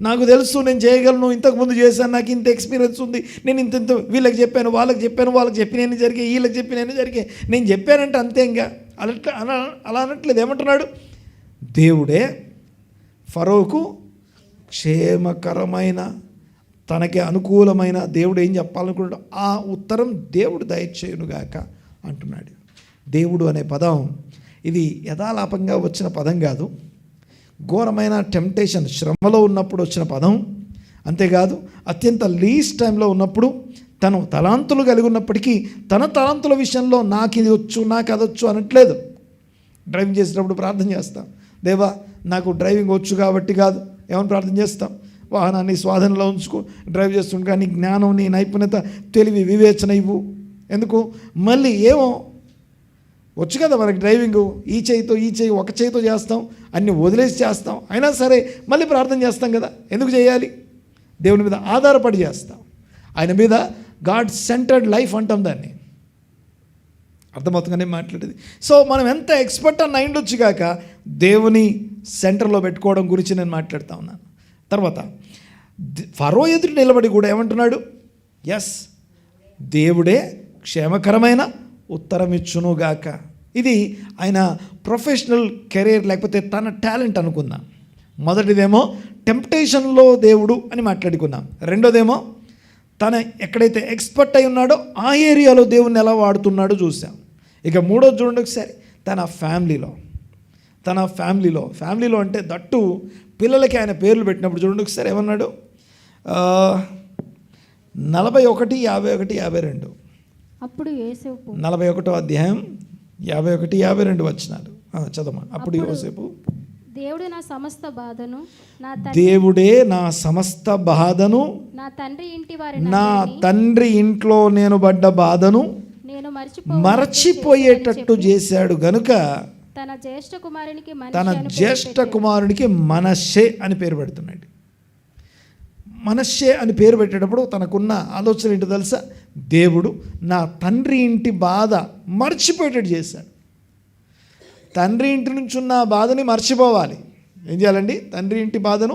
Speaker 2: నాకు తెలుసు, నేను చేయగలను, ఇంతకుముందు చేశాను, నాకు ఇంత ఎక్స్పీరియన్స్ ఉంది, నేను ఇంత వీళ్ళకి చెప్పాను, వాళ్ళకి చెప్పినవి జరిగే, వీళ్ళకి చెప్పినవి జరిగే, నేను చెప్పానంటే అంతే. ఇంకా అలా అనట్లేదు. ఏమంటున్నాడు? దేవుడే ఫరోకు క్షేమకరమైన, తనకి అనుకూలమైన, దేవుడు ఏం చెప్పాలనుకున్నాడు ఆ ఉత్తరం దేవుడు దయచేయునుగాక అంటున్నాడు. దేవుడు అనే పదం ఇది యథాలాపంగా వచ్చిన పదం కాదు, ఘోరమైన టెంప్టేషన్, శ్రమలో ఉన్నప్పుడు వచ్చిన పదం. అంతేకాదు అత్యంత లీస్ట్ టైంలో ఉన్నప్పుడు తను తలాంతులు కలిగి ఉన్నప్పటికీ తన తలాంతుల విషయంలో నాకు ఇది వచ్చు, నాకు అది వచ్చు అనట్లేదు. డ్రైవింగ్ చేసేటప్పుడు ప్రార్థన చేస్తాం, దేవా నాకు డ్రైవింగ్ వచ్చు కాబట్టి కాదు. ఏమని ప్రార్థన చేస్తాం? వాహనాన్ని స్వాధీనంలో ఉంచుకో, డ్రైవ్ చేస్తుండగా నీ జ్ఞానం, నీ నైపుణ్యత, తెలివి, వివేచన ఇవ్వు. ఎందుకు? మళ్ళీ ఏమో వచ్చు కదా మనకి డ్రైవింగు, ఈ చేయి ఒక చేయితో చేస్తాం, అన్ని వదిలేసి చేస్తాం, అయినా సరే మళ్ళీ ప్రార్థన చేస్తాం కదా. ఎందుకు చేయాలి? దేవుని మీద ఆధారపడి చేస్తాం, ఆయన మీద గాడ్ సెంటర్డ్ లైఫ్ అంటాం దాన్ని. అర్థమవుతుందనే మాట్లాడేది. సో మనం ఎంత ఎక్స్పర్ట్ అని అయిండొచ్చు కాక దేవుని సెంటర్లో పెట్టుకోవడం గురించి నేను మాట్లాడుతూ ఉన్నాను. తర్వాత ఫరో ఎదురు నిలబడి కూడా ఏమంటున్నాడు? ఎస్, దేవుడే క్షేమకరమైన ఉత్తరం ఇచ్చునుగాక. ఇది ఆయన ప్రొఫెషనల్ కెరీర్, లేకపోతే తన టాలెంట్ అనుకుందాం. మొదటిదేమో టెంప్టేషన్లో దేవుడు అని మాట్లాడుకున్నాం. రెండోదేమో తన ఎక్కడైతే ఎక్స్పర్ట్ అయి ఉన్నాడో ఆ ఏరియాలో దేవుణ్ణి ఎలా వాడుతున్నాడో చూసాం. ఇక మూడోది చూడండి ఒకసారి, తన ఫ్యామిలీలో అంటే దట్టు పిల్లలకి ఆయన పేర్లు పెట్టినప్పుడు చూడండి ఒకసారి ఏమన్నాడు? 41, 51, 52. అప్పుడు యోసేపు
Speaker 1: 41వ అధ్యాయం 51, 52 వచనాలు చదవమా. అప్పుడు యోసేపు
Speaker 3: దేవుడు నా సమస్త బాధను
Speaker 2: దేవుడే నా సమస్త బాధను,
Speaker 3: నా తండ్రి ఇంటి వారి
Speaker 2: నా తండ్రి ఇంట్లో నేను పడ్డ బాధను
Speaker 3: నేను
Speaker 2: మరచిపోయేటట్టు చేశాడు గనుక
Speaker 3: తన జ్యేష్ఠ కుమారునికి
Speaker 2: మనష్షే అని పేరు పెడుతున్నాడు. మనష్షే అని పేరు పెట్టేటప్పుడు తనకున్న ఆలోచన ఏంటో తెలుసా? దేవుడు నా తండ్రి ఇంటి బాధ మర్చిపోయేటట్టు చేశాడు. తండ్రి ఇంటి నుంచి ఉన్న బాధని మర్చిపోవాలి. ఏం చేయాలండి? తండ్రి ఇంటి బాధను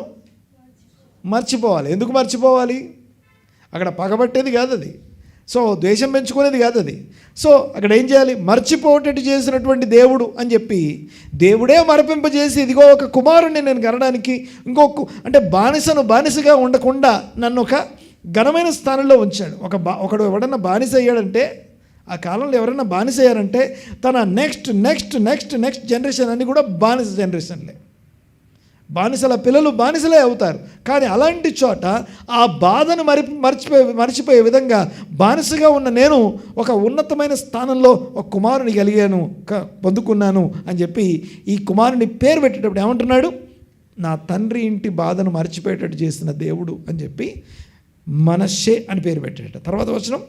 Speaker 2: మర్చిపోవాలి. ఎందుకు మర్చిపోవాలి? అక్కడ పగబట్టేది కాదు అది, సో ద్వేషం పెంచుకునేది కాదు అది. సో అక్కడ ఏం చేయాలి? మర్చిపోయేటట్టు చేసినటువంటి దేవుడు అని చెప్పి దేవుడే మరపింపజేసి ఇదిగో ఒక కుమారుణ్ణి నేను కనడానికి ఇంకొక అంటే బానిసగా ఉండకుండా నన్ను ఒక ఘనమైన స్థానంలో ఉంచాడు. ఒకడు ఎవడన్నా బానిస అయ్యాడంటే, ఆ కాలంలో ఎవరైనా బానిస అయ్యారంటే తన నెక్స్ట్ జనరేషన్ అన్నీ కూడా బానిస జనరేషన్లే. బానిసల పిల్లలు బానిసలే అవుతారు. కానీ అలాంటి చోట ఆ బాధను మర్చిపోయే విధంగా బానిసగా ఉన్న నేను ఒక ఉన్నతమైన స్థానంలో ఒక కుమారుని కలిగాను, పొందుకున్నాను అని చెప్పి ఈ కుమారుని పేరు పెట్టేటప్పుడు ఏమంటున్నాడు? నా తండ్రి ఇంటి బాధను మర్చిపోయేటట్టు చేసిన దేవుడు అని చెప్పి మనష్షే అని పేరు పెట్టేట. తర్వాత వచనం,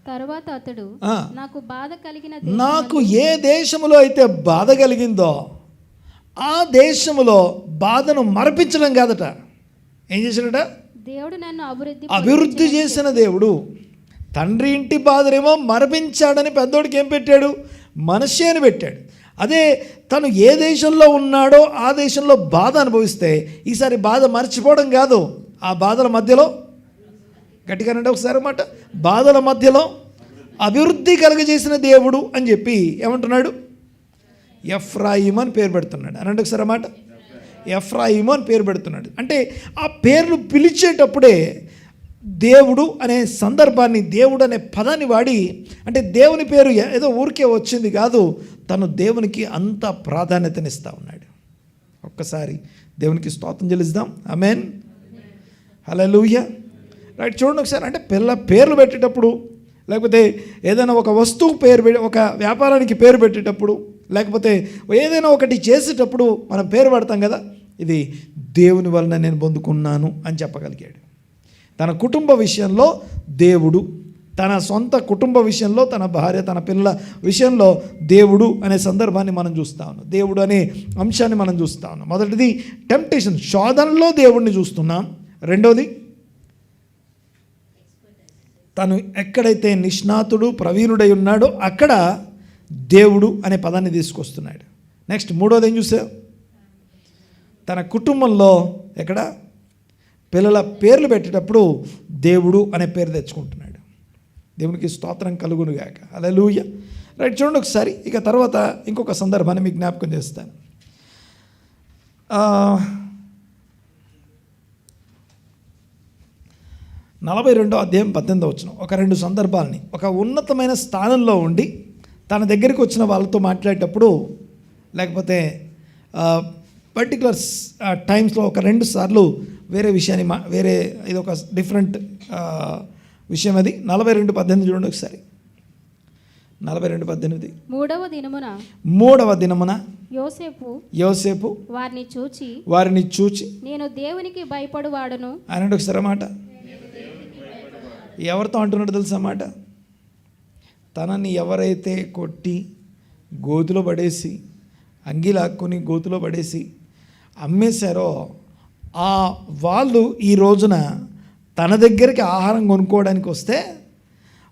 Speaker 3: తరువాత అతడు
Speaker 2: నాకు ఏ దేశములో అయితే బాధ కలిగిందో ఆ దేశములో బాధను మరపించడం కాదట. ఏం చేశాడట?
Speaker 3: దేవుడు నన్ను
Speaker 2: అభివృద్ధి చేసిన దేవుడు తండ్రి ఇంటి బాధనేమో మరపించాడని పెద్దోడికి ఏం పెట్టాడు? మనష్షే అని పెట్టాడు. అదే తను ఏ దేశంలో ఉన్నాడో ఆ దేశంలో బాధ అనుభవిస్తే ఈసారి బాధ మర్చిపోవడం కాదు, ఆ బాధల మధ్యలో, గట్టిగానంటే ఒకసారి మాట, బాధల మధ్యలో అభివృద్ధి కలుగజేసిన దేవుడు అని చెప్పి ఏమంటున్నాడు? ఎఫ్రాయిము అని పేరు పెడుతున్నాడు. అనంటే ఒకసారి మాట, ఎఫ్రాయిము అని పేరు పెడుతున్నాడు. అంటే ఆ పేర్లు పిలిచేటప్పుడే దేవుడు అనే సందర్భాన్ని, దేవుడు అనే పదాన్ని వాడి, అంటే దేవుని పేరు ఏదో ఊరికే వచ్చింది కాదు, తను దేవునికి అంత ప్రాధాన్యతనిస్తూ ఉన్నాడు. ఒక్కసారి దేవునికి స్తోత్రం చెల్లిద్దాం. ఆమేన్, హల్లెలూయా. రైట్, చూడండి ఒకసారి. అంటే పేర్లు పెట్టేటప్పుడు, లేకపోతే ఏదైనా ఒక వస్తువు పేరు ఒక వ్యాపారానికి పేరు పెట్టేటప్పుడు, లేకపోతే ఏదైనా ఒకటి చేసేటప్పుడు మనం పేరు పెడతాం కదా. ఇది దేవుని వలన నేను పొందుకున్నాను అని చెప్పగలిగాడు. తన కుటుంబ విషయంలో దేవుడు, తన సొంత కుటుంబ విషయంలో, తన భార్య తన పిల్లల విషయంలో దేవుడు అనే సందర్భాన్ని మనం చూస్తా ఉన్నాం. దేవుడు అనే అంశాన్ని మనం చూస్తా ఉన్నాం. మొదటిది టెంప్టేషన్, శోధనలో దేవుడిని చూస్తున్నాం. రెండోది తను ఎక్కడైతే నిష్ణాతుడు ప్రవీణుడై ఉన్నాడో అక్కడ దేవుడు అనే పదాన్ని తీసుకొస్తున్నాడు. నెక్స్ట్ మూడోది ఏం చూసా? తన కుటుంబంలో ఎక్కడ పిల్లల పేర్లు పెట్టేటప్పుడు దేవుడు అనే పేరు తెచ్చుకుంటున్నాడు. దేవునికి స్తోత్రం కలుగునుగాక. హల్లెలూయా. రైట్, చూడండి ఒకసారి. ఇక తర్వాత ఇంకొక సందర్భాన్ని మీకు జ్ఞాపకం చేస్తాను. 42వ అధ్యాయం 18వ వచనం. ఒక రెండు సందర్భాలని, ఒక ఉన్నతమైన స్థానంలో ఉండి తన దగ్గరికి వచ్చిన వాళ్ళతో మాట్లాడేటప్పుడు, లేకపోతే పర్టికులర్ టైమ్స్లో ఒక 2 సార్లు వేరే విషయాన్ని వేరే ఇది ఒక డిఫరెంట్ విషయం. అది 42:18 చూడండి ఒకసారి. 42:18. మూడవ దినమున యోసేపు వారిని చూచి
Speaker 3: నేను దేవునికి భయపడువాడను
Speaker 2: అని ఒకసారి అన్నమాట. ఎవరితో అంటున్నాడు తెలుసా మాట? తనని ఎవరైతే కొట్టి గోతులో పడేసి, అంగి లాక్కొని గోతులో పడేసి అమ్మేశారో ఆ వాళ్ళు ఈ రోజున తన దగ్గరికి ఆహారం కొనుక్కోవడానికి వస్తే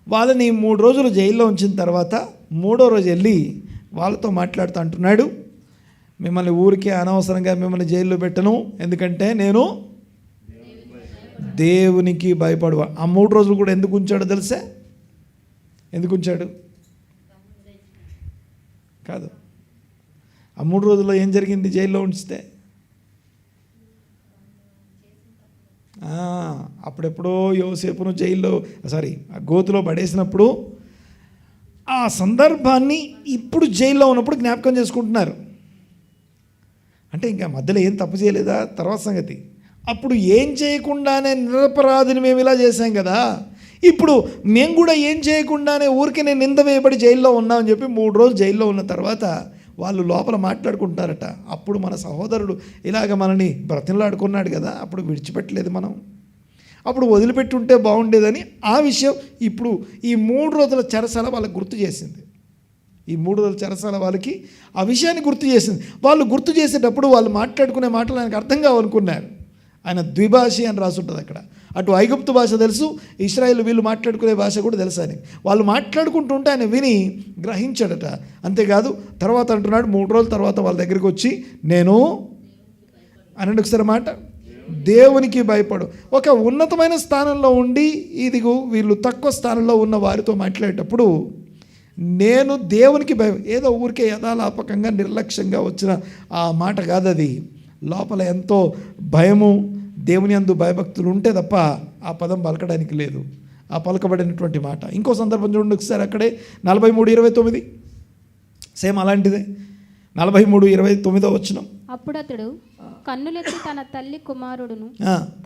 Speaker 2: వాళ్ళని 3 రోజులు జైల్లో ఉంచిన తర్వాత 3వ రోజు వెళ్ళి వాళ్ళతో మాట్లాడుతూ అంటున్నాడు, మిమ్మల్ని ఊరికే అనవసరంగా మిమ్మల్ని జైల్లో పెట్టను, ఎందుకంటే నేను దేవునికి భయపడువా. ఆ 3 రోజులు కూడా ఎందుకు ఉంచాడో తెలుసా? ఎందుకు ఉంచాడు కాదు, ఆ 3 రోజుల్లో ఏం జరిగింది జైల్లో ఉంచితే? అప్పుడెప్పుడో యోసేపును జైల్లో ఆ గోతులో పడేసినప్పుడు ఆ సందర్భాన్ని ఇప్పుడు జైల్లో ఉన్నప్పుడు జ్ఞాపకం చేసుకుంటున్నారు. అంటే ఇంకా మధ్యలో ఏం తప్పు చేయలేదా? తర్వాత సంగతి. అప్పుడు ఏం చేయకుండానే నిరపరాధిని మేము ఇలా చేశాం కదా, ఇప్పుడు మేము కూడా ఏం చేయకుండానే ఊరికి నేను నింద వేయబడి జైల్లో ఉన్నామని చెప్పి 3 రోజులు జైల్లో ఉన్న తర్వాత వాళ్ళు లోపల మాట్లాడుకుంటున్నారట. అప్పుడు మన సహోదరుడు ఇలాగ మనని బ్రతిమలాడుకున్నాడు కదా, అప్పుడు విడిచిపెట్టలేదు మనం, అప్పుడు వదిలిపెట్టుంటే బాగుండేదని ఆ విషయం ఇప్పుడు ఈ 3 రోజుల చెరసాల వాళ్ళకి గుర్తు చేసింది. ఈ 3 రోజుల చెరసాల వాళ్ళకి ఆ విషయాన్ని గుర్తు చేసింది. వాళ్ళు గుర్తు చేసేటప్పుడు వాళ్ళు మాట్లాడుకునే మాటలు ఆయనకు అర్థం కావాలనుకున్నారు. ఆయన ద్విభాషి అని రాసి ఉంటుంది అక్కడ. అటు ఐగుప్తు భాష తెలుసు, ఇశ్రాయేల్ వీళ్ళు మాట్లాడుకునే భాష కూడా తెలుసు ఆయన. వాళ్ళు మాట్లాడుకుంటుంటే ఆయన విని గ్రహించాడట. అంతేకాదు తర్వాత అంటున్నాడు 3 రోజుల తర్వాత వాళ్ళ దగ్గరికి వచ్చి నేను అనండి ఒకసారి మాట, దేవునికి భయపడు. ఒక ఉన్నతమైన స్థానంలో ఉండి ఇదిగో వీళ్ళు తక్కువ స్థానంలో ఉన్న వారితో మాట్లాడేటప్పుడు నేను దేవునికి ఏదో ఊరికే యథాలాపకంగా నిర్లక్ష్యంగా వచ్చిన ఆ మాట కాదు అది. లోపల ఎంతో భయము, దేవుని యందు భయభక్తులు ఉంటే తప్ప ఆ పదం పలకడానికి లేదు, ఆ పలకబడినటువంటి మాట. ఇంకో సందర్భం చూడండి ఒకసారి, అక్కడే 43:29 సేమ్ అలాంటిదే. 43:29 వచనం.
Speaker 3: అప్పుడతడు కన్నులెత్తి తన తల్లి కుమారుడును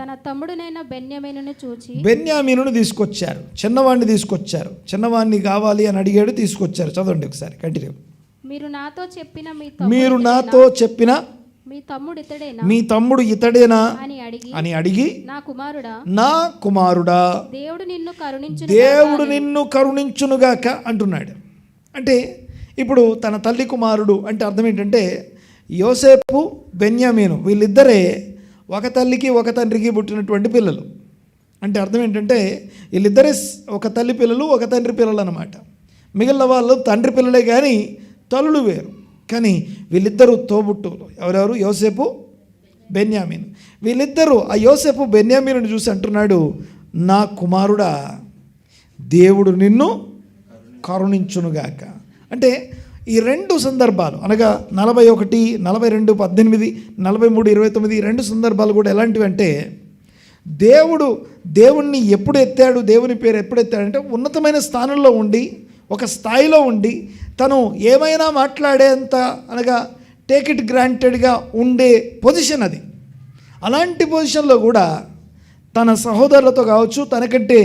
Speaker 3: తన తమ్ముడునైన బెన్యామీనును చూచి,
Speaker 2: బెన్యామీనును తీసుకొచ్చారు, చిన్నవాడిని తీసుకొచ్చారు. చిన్నవాడిని కావాలి అని అడిగాడు, తీసుకొచ్చారు. చదవండి ఒకసారి, కంటిన్యూ.
Speaker 3: మీరు నాతో చెప్పిన
Speaker 2: మీ తమ్ముడు ఇతడేనా అని అడిగి, నా కుమారుడా దేవుడు నిన్ను కరుణించునుగాక అంటున్నాడు. అంటే ఇప్పుడు తన తల్లి కుమారుడు అంటే అర్థం ఏంటంటే యోసేపు బెన్యామీను వీళ్ళిద్దరే ఒక తల్లికి ఒక తండ్రికి పుట్టినటువంటి పిల్లలు. అంటే అర్థం ఏంటంటే వీళ్ళిద్దరే ఒక తల్లి పిల్లలు ఒక తండ్రి పిల్లలు అన్నమాట. మిగిలిన వాళ్ళు తండ్రి పిల్లలే కానీ తల్లులు వేరు. కానీ వీళ్ళిద్దరూ తోబుట్టువులు. ఎవరెవరు? యోసేపు బెన్యామీను. వీళ్ళిద్దరూ ఆ యోసేపు బెన్యామీనుని చూసి అంటున్నాడు, నా కుమారుడా దేవుడు నిన్ను కరుణించునుగాక. అంటే ఈ 2 సందర్భాలు అనగా 41, 42, 18, 43, 29 2 సందర్భాలు కూడా ఎలాంటివి అంటే దేవుణ్ణి ఎప్పుడు ఎత్తాడు, దేవుని పేరు ఎప్పుడు ఎత్తాడంటే ఉన్నతమైన స్థానంలో ఉండి ఒక స్థాయిలో ఉండి తను ఏమైనా మాట్లాడేంత అనగా టేక్ ఇట్ గ్రాంటెడ్గా ఉండే పొజిషన్ అది. అలాంటి పొజిషన్లో కూడా తన సహోదరులతో కావచ్చు, తనకంటే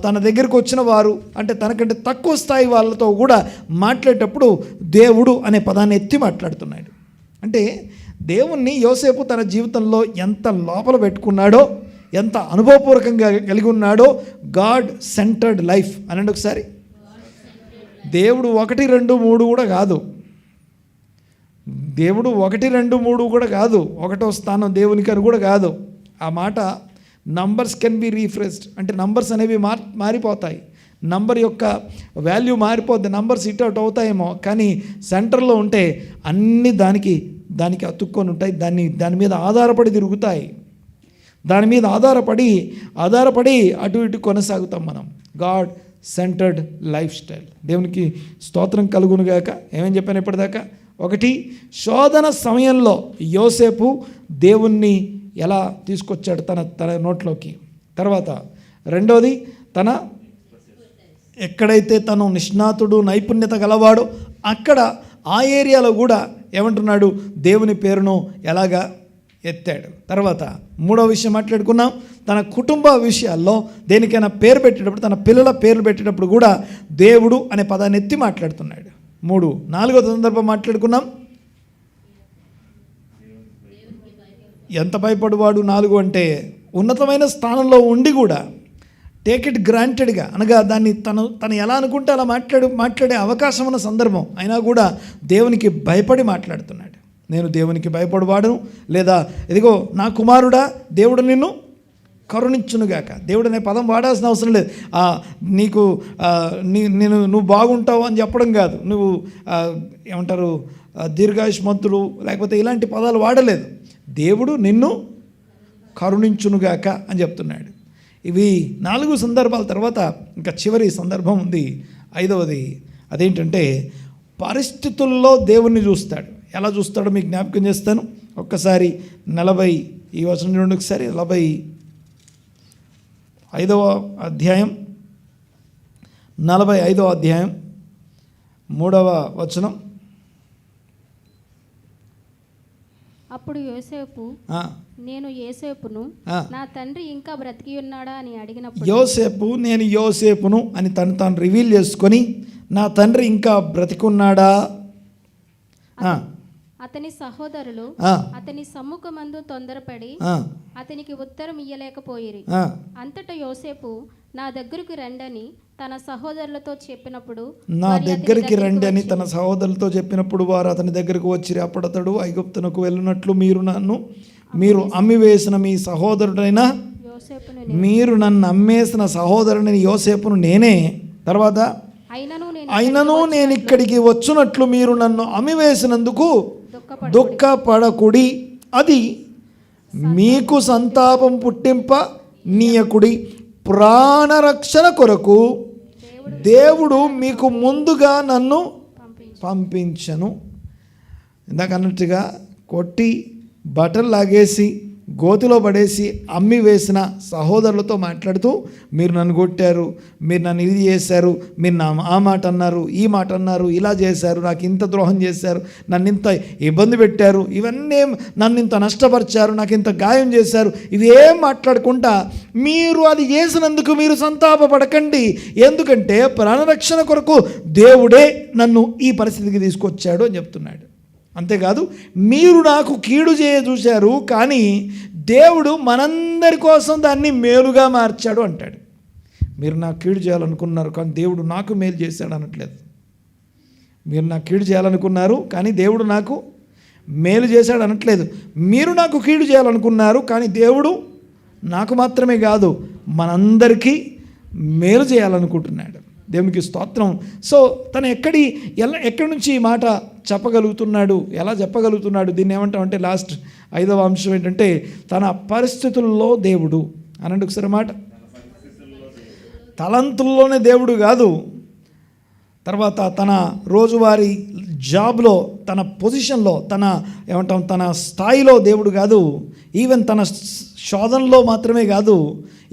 Speaker 2: తన దగ్గరకు వచ్చిన వారు అంటే తనకంటే తక్కువ స్థాయి వాళ్ళతో కూడా మాట్లాడేటప్పుడు దేవుడు అనే పదాన్ని ఎత్తి మాట్లాడుతున్నాడు. అంటే దేవుణ్ణి యోసేపు తన జీవితంలో ఎంత లోపల పెట్టుకున్నాడో, ఎంత అనుభవపూర్వకంగా కలిగి ఉన్నాడో. గాడ్ సెంటర్డ్ లైఫ్ అనండి ఒకసారి. దేవుడు 1, 2, 3 కూడా కాదు. దేవుడు 1, 2, 3 కూడా కాదు. 1వ స్థానం దేవునికి అని కూడా కాదు. ఆ మాట నంబర్స్ కెన్ బి రీఫ్రెష్డ్. అంటే నంబర్స్ అనేవి మారిపోతాయి. నంబర్ యొక్క వాల్యూ మారిపోద్ది. నంబర్స్ ఇటు అవుట్ అవుతాయేమో, కానీ సెంటర్లో ఉంటే అన్నీ దానికి అతుక్కొని ఉంటాయి. దాని మీద ఆధారపడి తిరుగుతాయి. దాని మీద ఆధారపడి అటు ఇటు కొనసాగుతాం మనం. God centred life style. దేవునికి స్తోత్రం కలుగునుగాక. ఏమని చెప్పాను ఇప్పటిదాకా? 1 శోధన సమయంలో యోసేపు దేవుణ్ణి ఎలా తీసుకొచ్చాడు తన నోట్లోకి. తర్వాత 2వది తన ఎక్కడైతే తను నిష్ణాతుడు నైపుణ్యత గలవాడో అక్కడ ఆ ఏరియాలో కూడా ఏమంటున్నాడు, దేవుని పేరును ఎలాగా ఎత్తాడు. తర్వాత 3వ విషయం మాట్లాడుకున్నాం, తన కుటుంబ విషయాల్లో దేనికైనా పేరు పెట్టేటప్పుడు, తన పిల్లల పేర్లు పెట్టేటప్పుడు కూడా దేవుడు అనే పదాన్ని ఎత్తి మాట్లాడుతున్నాడు. 3. 4వ సందర్భం మాట్లాడుకున్నాం, ఎంత భయపడువాడు. 4 అంటే ఉన్నతమైన స్థానంలో ఉండి కూడా టేక్ ఇట్ గ్రాంటెడ్గా అనగా దాన్ని తను ఎలా అనుకుంటే అలా మాట్లాడే అవకాశం ఉన్న సందర్భం అయినా కూడా దేవునికి భయపడి మాట్లాడుతున్నాడు. నేను దేవునికి భయపడువాడును, లేదా ఇదిగో నా కుమారుడా దేవుడు నిన్ను కరుణించునుగాక. దేవుడు అనే పదం వాడాల్సిన అవసరం లేదు. నువ్వు బాగుంటావు అని చెప్పడం కాదు. నువ్వు ఏమంటారు దీర్ఘాయుష్మంతుడు లేకపోతే ఇలాంటి పదాలు వాడలేదు. దేవుడు నిన్ను కరుణించునుగాక అని చెప్తున్నాడు. ఇవి 4 సందర్భాల తర్వాత ఇంకా చివరి సందర్భం ఉంది, 5వది. అదేంటంటే పరిస్థితుల్లో దేవుణ్ణి చూస్తాడు. ఎలా చూస్తాడో మీకు జ్ఞాపకం చేస్తాను. ఒక్కసారి 40 ఈ వచనం చూడండి ఒకసారి. 45వ అధ్యాయం 45వ అధ్యాయం 3వ వచనం.
Speaker 3: అప్పుడు యోసేపు నేను యోసేపును నా తండ్రి ఇంకా బ్రతికి ఉన్నాడా అని అడిగినప్పుడు,
Speaker 2: నేను యోసేపును అని తాను రివీల్ చేసుకొని నా తండ్రి ఇంకా బ్రతికున్నాడా
Speaker 3: అతని సహోదరులు అతని సమ్ముఖమందు తొందరపడి అతనికి ఉత్తరం ఇయ్యలేకపోయిరి. అంతటా యోసేపు నా దగ్గరకు రండని తన సహోదరులతో చెప్పినప్పుడు
Speaker 2: వారు అతని దగ్గరకు వచ్చిరి. అప్పుడు అతడు ఐగుప్తునకు వెళ్ళినట్లు మీరు అమ్మివేసిన మీ సహోదరుడైన మీరు నన్ను అమ్మేసిన సహోదరుని యోసేపును నేనే. తర్వాత అయినను నేను ఇక్కడికి వచ్చునట్లు మీరు నన్ను అమ్మివేసినందుకు దుఃఖపడకుడి, అది మీకు సంతాపం పుట్టింప నీయకుడి. ప్రాణరక్షణ కొరకు దేవుడు మీకు ముందుగా నన్ను పంపించను. ఇందాక అన్నట్టుగా కొట్టి బట్టలు లాగేసి గోతిలో పడేసి అమ్మి వేసిన సహోదరులతో మాట్లాడుతూ మీరు నన్ను కొట్టారు, మీరు నన్ను ఇది చేశారు, మీరు ఆ మాట అన్నారు, ఈ మాట అన్నారు, ఇలా చేశారు, నాకు ఇంత ద్రోహం చేశారు, నన్ను ఇంత ఇబ్బంది పెట్టారు, ఇవన్నీ నన్ను ఇంత నష్టపరిచారు, నాకు ఇంత గాయం చేశారు, ఇవేం మాట్లాడుకుంటా మీరు అది చేసినందుకు మీరు సంతాపపడకండి. ఎందుకంటే ప్రాణరక్షణ కొరకు దేవుడే నన్ను ఈ పరిస్థితికి తీసుకొచ్చాడు అని చెప్తున్నాడు. అంతేకాదు మీరు నాకు కీడు చూశారు, కానీ దేవుడు మనందరి కోసం దాన్ని మేలుగా మార్చాడు అంటాడు. మీరు నాకు కీడు చేయాలనుకున్నారు కానీ దేవుడు నాకు మేలు చేశాడు అనట్లేదు. మీరు నాకు కీడు చేయాలనుకున్నారు కానీ దేవుడు నాకు మేలు చేశాడు అనట్లేదు. మీరు నాకు కీడు చేయాలనుకున్నారు కానీ దేవుడు నాకు మాత్రమే కాదు మనందరికీ మేలు చేయాలనుకుంటున్నాడు. దేవునికి స్తోత్రం. సో తను ఎక్కడి నుంచి ఈ మాట చెప్పగలుగుతున్నాడు, ఎలా చెప్పగలుగుతున్నాడు? దీన్ని ఏమంటామంటే లాస్ట్ 5వ అంశం ఏంటంటే తన పరిస్థితుల్లో దేవుడు అనండి. ఒకసారి మాట, తలంతుల్లోనే దేవుడు కాదు, తర్వాత తన రోజువారీ జాబ్లో, తన పొజిషన్లో, తన స్థాయిలో దేవుడు కాదు, ఈవెన్ తన శోధనలో మాత్రమే కాదు,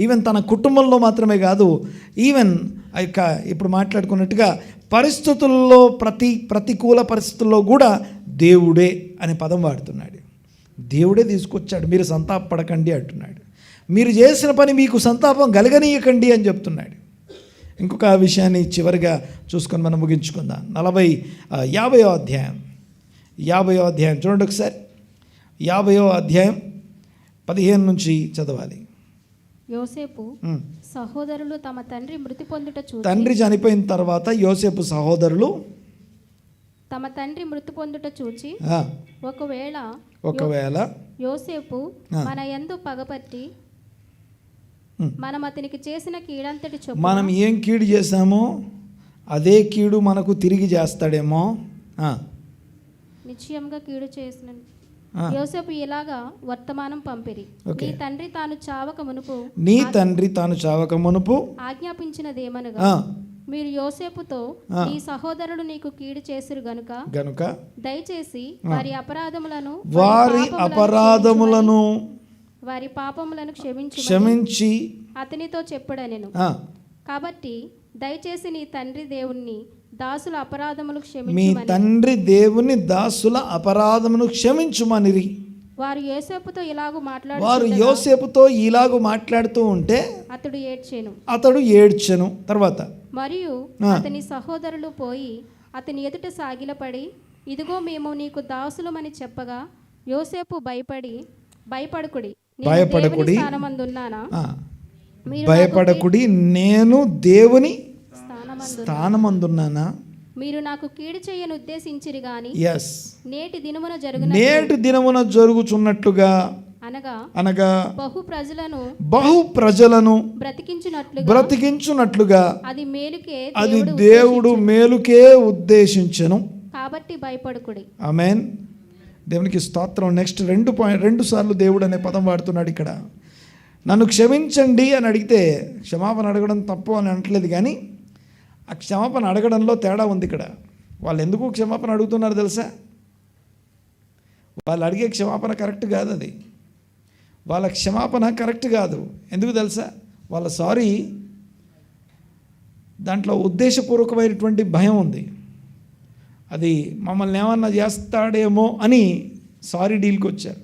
Speaker 2: ఈవెన్ తన కుటుంబంలో మాత్రమే కాదు, ఈవెన్ ఇప్పుడు మాట్లాడుకున్నట్టుగా పరిస్థితుల్లో ప్రతికూల పరిస్థితుల్లో కూడా దేవుడే అనే పదం వాడుతున్నాడు. దేవుడే తీసుకొచ్చాడు, మీరు సంతాపపడకండి అంటున్నాడు. మీరు చేసిన పని మీకు సంతాపం కలగనీయకండి అని చెప్తున్నాడు. ఇంకొక విషయాన్ని చివరిగా చూసుకొని మనం ముగించుకుందాం. 50వ అధ్యాయం చూడండి ఒకసారి. 50వ అధ్యాయం 15 నుంచి చదవాలి.
Speaker 3: యోసేపు సహోదరులు తమ తండ్రి మృతి పొందుట చూసి,
Speaker 2: తండ్రి చనిపోయిన తర్వాత యోసేపు సహోదరులు
Speaker 3: తమ తండ్రి మృతి పొందుట చూచి ఒకవేళ యోసేపు మన యందు పగపట్టి మనం అతనికి చేసిన కీడంతటి చొప్పున
Speaker 2: మనం ఏం కీడు చేశామో అదే కీడు మనకు తిరిగి చేస్తాడేమో,
Speaker 3: నిశ్చయంగా కీడు చేసిన యోసేపు ఇలాగా వర్తమానం పంపిరి. నీ తండ్రి తాను చావక మునుపు ఆజ్ఞాపించినదేమనగా మీరు యోసేపుతో నీ సహోదరుడు నీకు కీడు చేసిరు గనుక దయచేసి వారి అపరాధములను వారి పాపములను క్షమించి అతనితో చెప్పుడనెను. కాబట్టి దయచేసి నీ తండ్రి దేవుణ్ణి దాసుల అపరాధములు క్షమించుమని,
Speaker 2: మీ తండ్రి దేవుని దాసుల అపరాధమును క్షమించుమనిరి.
Speaker 3: వారు
Speaker 2: యోసేపుతో ఇలాగు మాట్లాడుతూ ఉంటే అతడు ఏడ్చెను. తర్వాత
Speaker 3: మరియు అతని సహోదరులు పోయి అతని ఎదుట సాగిలపడి, ఇదిగో మేము నీకు దాసులమని చెప్పగా యోసేపు
Speaker 2: భయపడకుడి, నేను దేవుని స్థానమందున్నానా,
Speaker 3: మీరు నాకు కీడు చేయను ఉద్దేశించిరి గాని
Speaker 2: నేటి దినమున జరుగుచున్నట్లుగా అనగా బహు ప్రజలను బ్రతికించున్నట్లుగా అది దేవుడు మేలుకే ఉద్దేశించెను.
Speaker 3: కాబట్టి భయపడకుడి.
Speaker 2: ఆమేన్. దేవునికి స్తోత్రం. నెక్స్ట్ 2 సార్లు దేవుడు అనే పదం వాడుతున్నాడు ఇక్కడ. నన్ను క్షమించండి అని అడిగితే క్షమాపణ అడగడం తప్పు అని అనట్లేదు, కానీ ఆ క్షమాపణ అడగడంలో తేడా ఉంది ఇక్కడ. వాళ్ళు ఎందుకు క్షమాపణ అడుగుతున్నారు తెలుసా? వాళ్ళు అడిగే క్షమాపణ కరెక్ట్ కాదు, అది వాళ్ళ క్షమాపణ కరెక్ట్ కాదు. ఎందుకు తెలుసా? వాళ్ళ సారీ దాంట్లో ఉద్దేశపూర్వకమైనటువంటి భయం ఉంది. అది మమ్మల్ని ఏమన్నా చేస్తాడేమో అని సారీ డీల్కి వచ్చారు.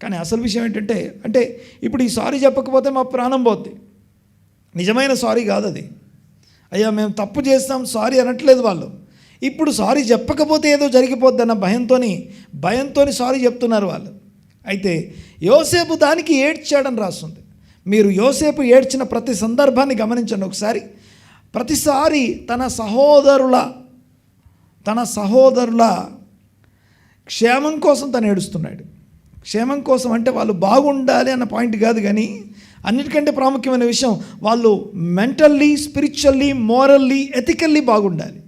Speaker 2: కానీ అసలు విషయం ఏంటంటే, ఇప్పుడు ఈ సారీ చెప్పకపోతే మా ప్రాణం పోద్ది. నిజమైన సారీ కాదు అది. అయ్యా మేము తప్పు చేస్తాం సారీ అనట్లేదు వాళ్ళు. ఇప్పుడు సారీ చెప్పకపోతే ఏదో జరిగిపోద్దన్న భయంతో సారీ చెప్తున్నారు వాళ్ళు. అయితే యోసేపు దానికి ఏడ్చాడని రాస్తుంది. మీరు యోసేపు ఏడ్చిన ప్రతి సందర్భాన్ని గమనించండి ఒకసారి. ప్రతిసారి తన సహోదరుల క్షేమం కోసం తను ఏడుస్తున్నాడు. క్షేమం కోసం అంటే వాళ్ళు బాగుండాలి అన్న పాయింట్ కాదు, కానీ అన్నిటికంటే ప్రాముఖ్యమైన విషయం వాళ్ళు మెంటల్లీ, స్పిరిచువల్లీ, మోరల్లీ, ఎథికల్లీ బాగుండాలి.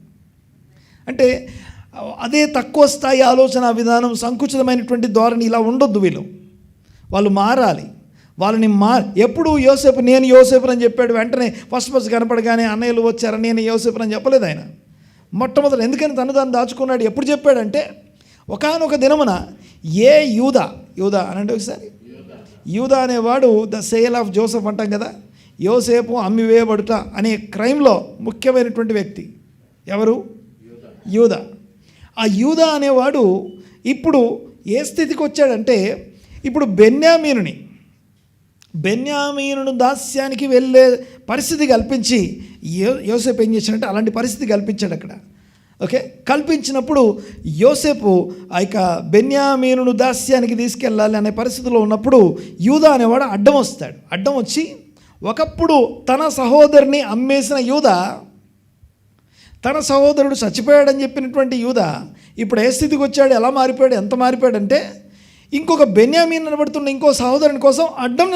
Speaker 2: అంటే అదే తక్కువ స్థాయి ఆలోచన విధానం, సంకుచితమైనటువంటి ధోరణి ఇలా ఉండొద్దు. వాళ్ళు మారాలి. వాళ్ళని ఎప్పుడు నేను యోసేపుని అని చెప్పాడు. వెంటనే ఫస్ట్ కనపడగానే అన్నయ్యలు వచ్చారు, నేను యోసేపుని అని చెప్పలేదు ఆయన. మొట్టమొదటి ఎందుకని తను దాచుకున్నాడు? ఎప్పుడు చెప్పాడంటే ఒకానొక దినమున యూదా అనంటే ఒకసారి, యూదా అనేవాడు ద సేల్ ఆఫ్ జోసెఫ్ అంటాం కదా, యోసేపు అమ్మివేయబడుట అనే క్రైమ్లో ముఖ్యమైనటువంటి వ్యక్తి ఎవరు? యూదా. ఆ యూదా అనేవాడు ఇప్పుడు ఏ స్థితికి వచ్చాడంటే, ఇప్పుడు బెన్యామీనును దాస్యానికి వెళ్ళే పరిస్థితి కల్పించి యోసేపు ఏం చేశాడంటే అలాంటి పరిస్థితి కల్పించాడు అక్కడ. ఓకే, కల్పించినప్పుడు యోసేపు ఆ యొక్క బెన్యామీనును దాస్యానికి తీసుకెళ్ళాలి అనే పరిస్థితిలో ఉన్నప్పుడు యూదా అనేవాడు అడ్డం వచ్చి ఒకప్పుడు తన సహోదరుని అమ్మేసిన యూదా, తన సహోదరుడు చచ్చిపోయాడని చెప్పినటువంటి యూదా ఇప్పుడు ఏ స్థితికి వచ్చాడు, ఎలా మారిపోయాడు, ఎంత మారిపోయాడంటే ఇంకొక బెన్యామీన్ నిలబడుతున్న ఇంకో సహోదరుని కోసం అడ్డం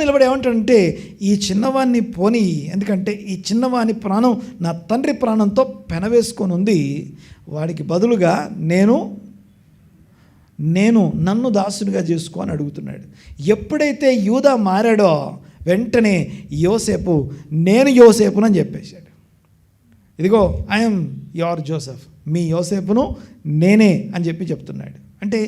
Speaker 2: నిలబడి ఏమంటాడంటే ఈ చిన్నవాడిని పోనీ, ఎందుకంటే ఈ చిన్నవాని ప్రాణం నా తండ్రి ప్రాణంతో పెనవేసుకొని ఉంది, వాడికి బదులుగా నన్ను దాసునిగా చేసుకో అని అడుగుతున్నాడు. ఎప్పుడైతే యూదా మారాడో వెంటనే నేను యోసేపునని చెప్పేశాడు. ఇదిగో ఐఎమ్ యువర్ జోసెఫ్, మీ యోసేపును నేనే అని చెప్తున్నాడు. అంటే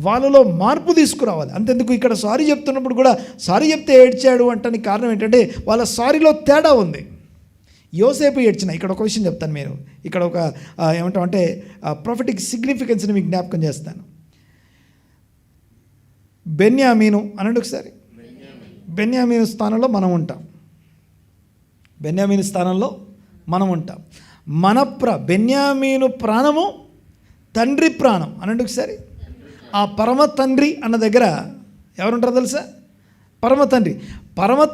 Speaker 2: వాళ్ళలో మార్పు తీసుకురావాలి. అంతెందుకు ఇక్కడ సారీ చెప్తున్నప్పుడు కూడా సారీ చెప్తే ఏడ్చాడు అంటానికి కారణం ఏంటంటే వాళ్ళ సారీలో తేడా ఉంది. యోసేపు ఏడ్చిన, ఇక్కడ ఒక విషయం చెప్తాను. మీరు ఇక్కడ ఒక ఏమంటామంటే ప్రొఫెటిక్ సిగ్నిఫికెన్స్ని మీకు జ్ఞాపకం చేస్తాను. బెన్యామీను అనండి ఒకసారి. బెన్యామీను స్థానంలో మనం ఉంటాం. బెన్యామీను ప్రాణము తండ్రి ప్రాణం అనండి ఒకసారి. ఆ పరమ తండ్రి అన్న దగ్గర ఎవరుంటారో తెలుసా? పరమ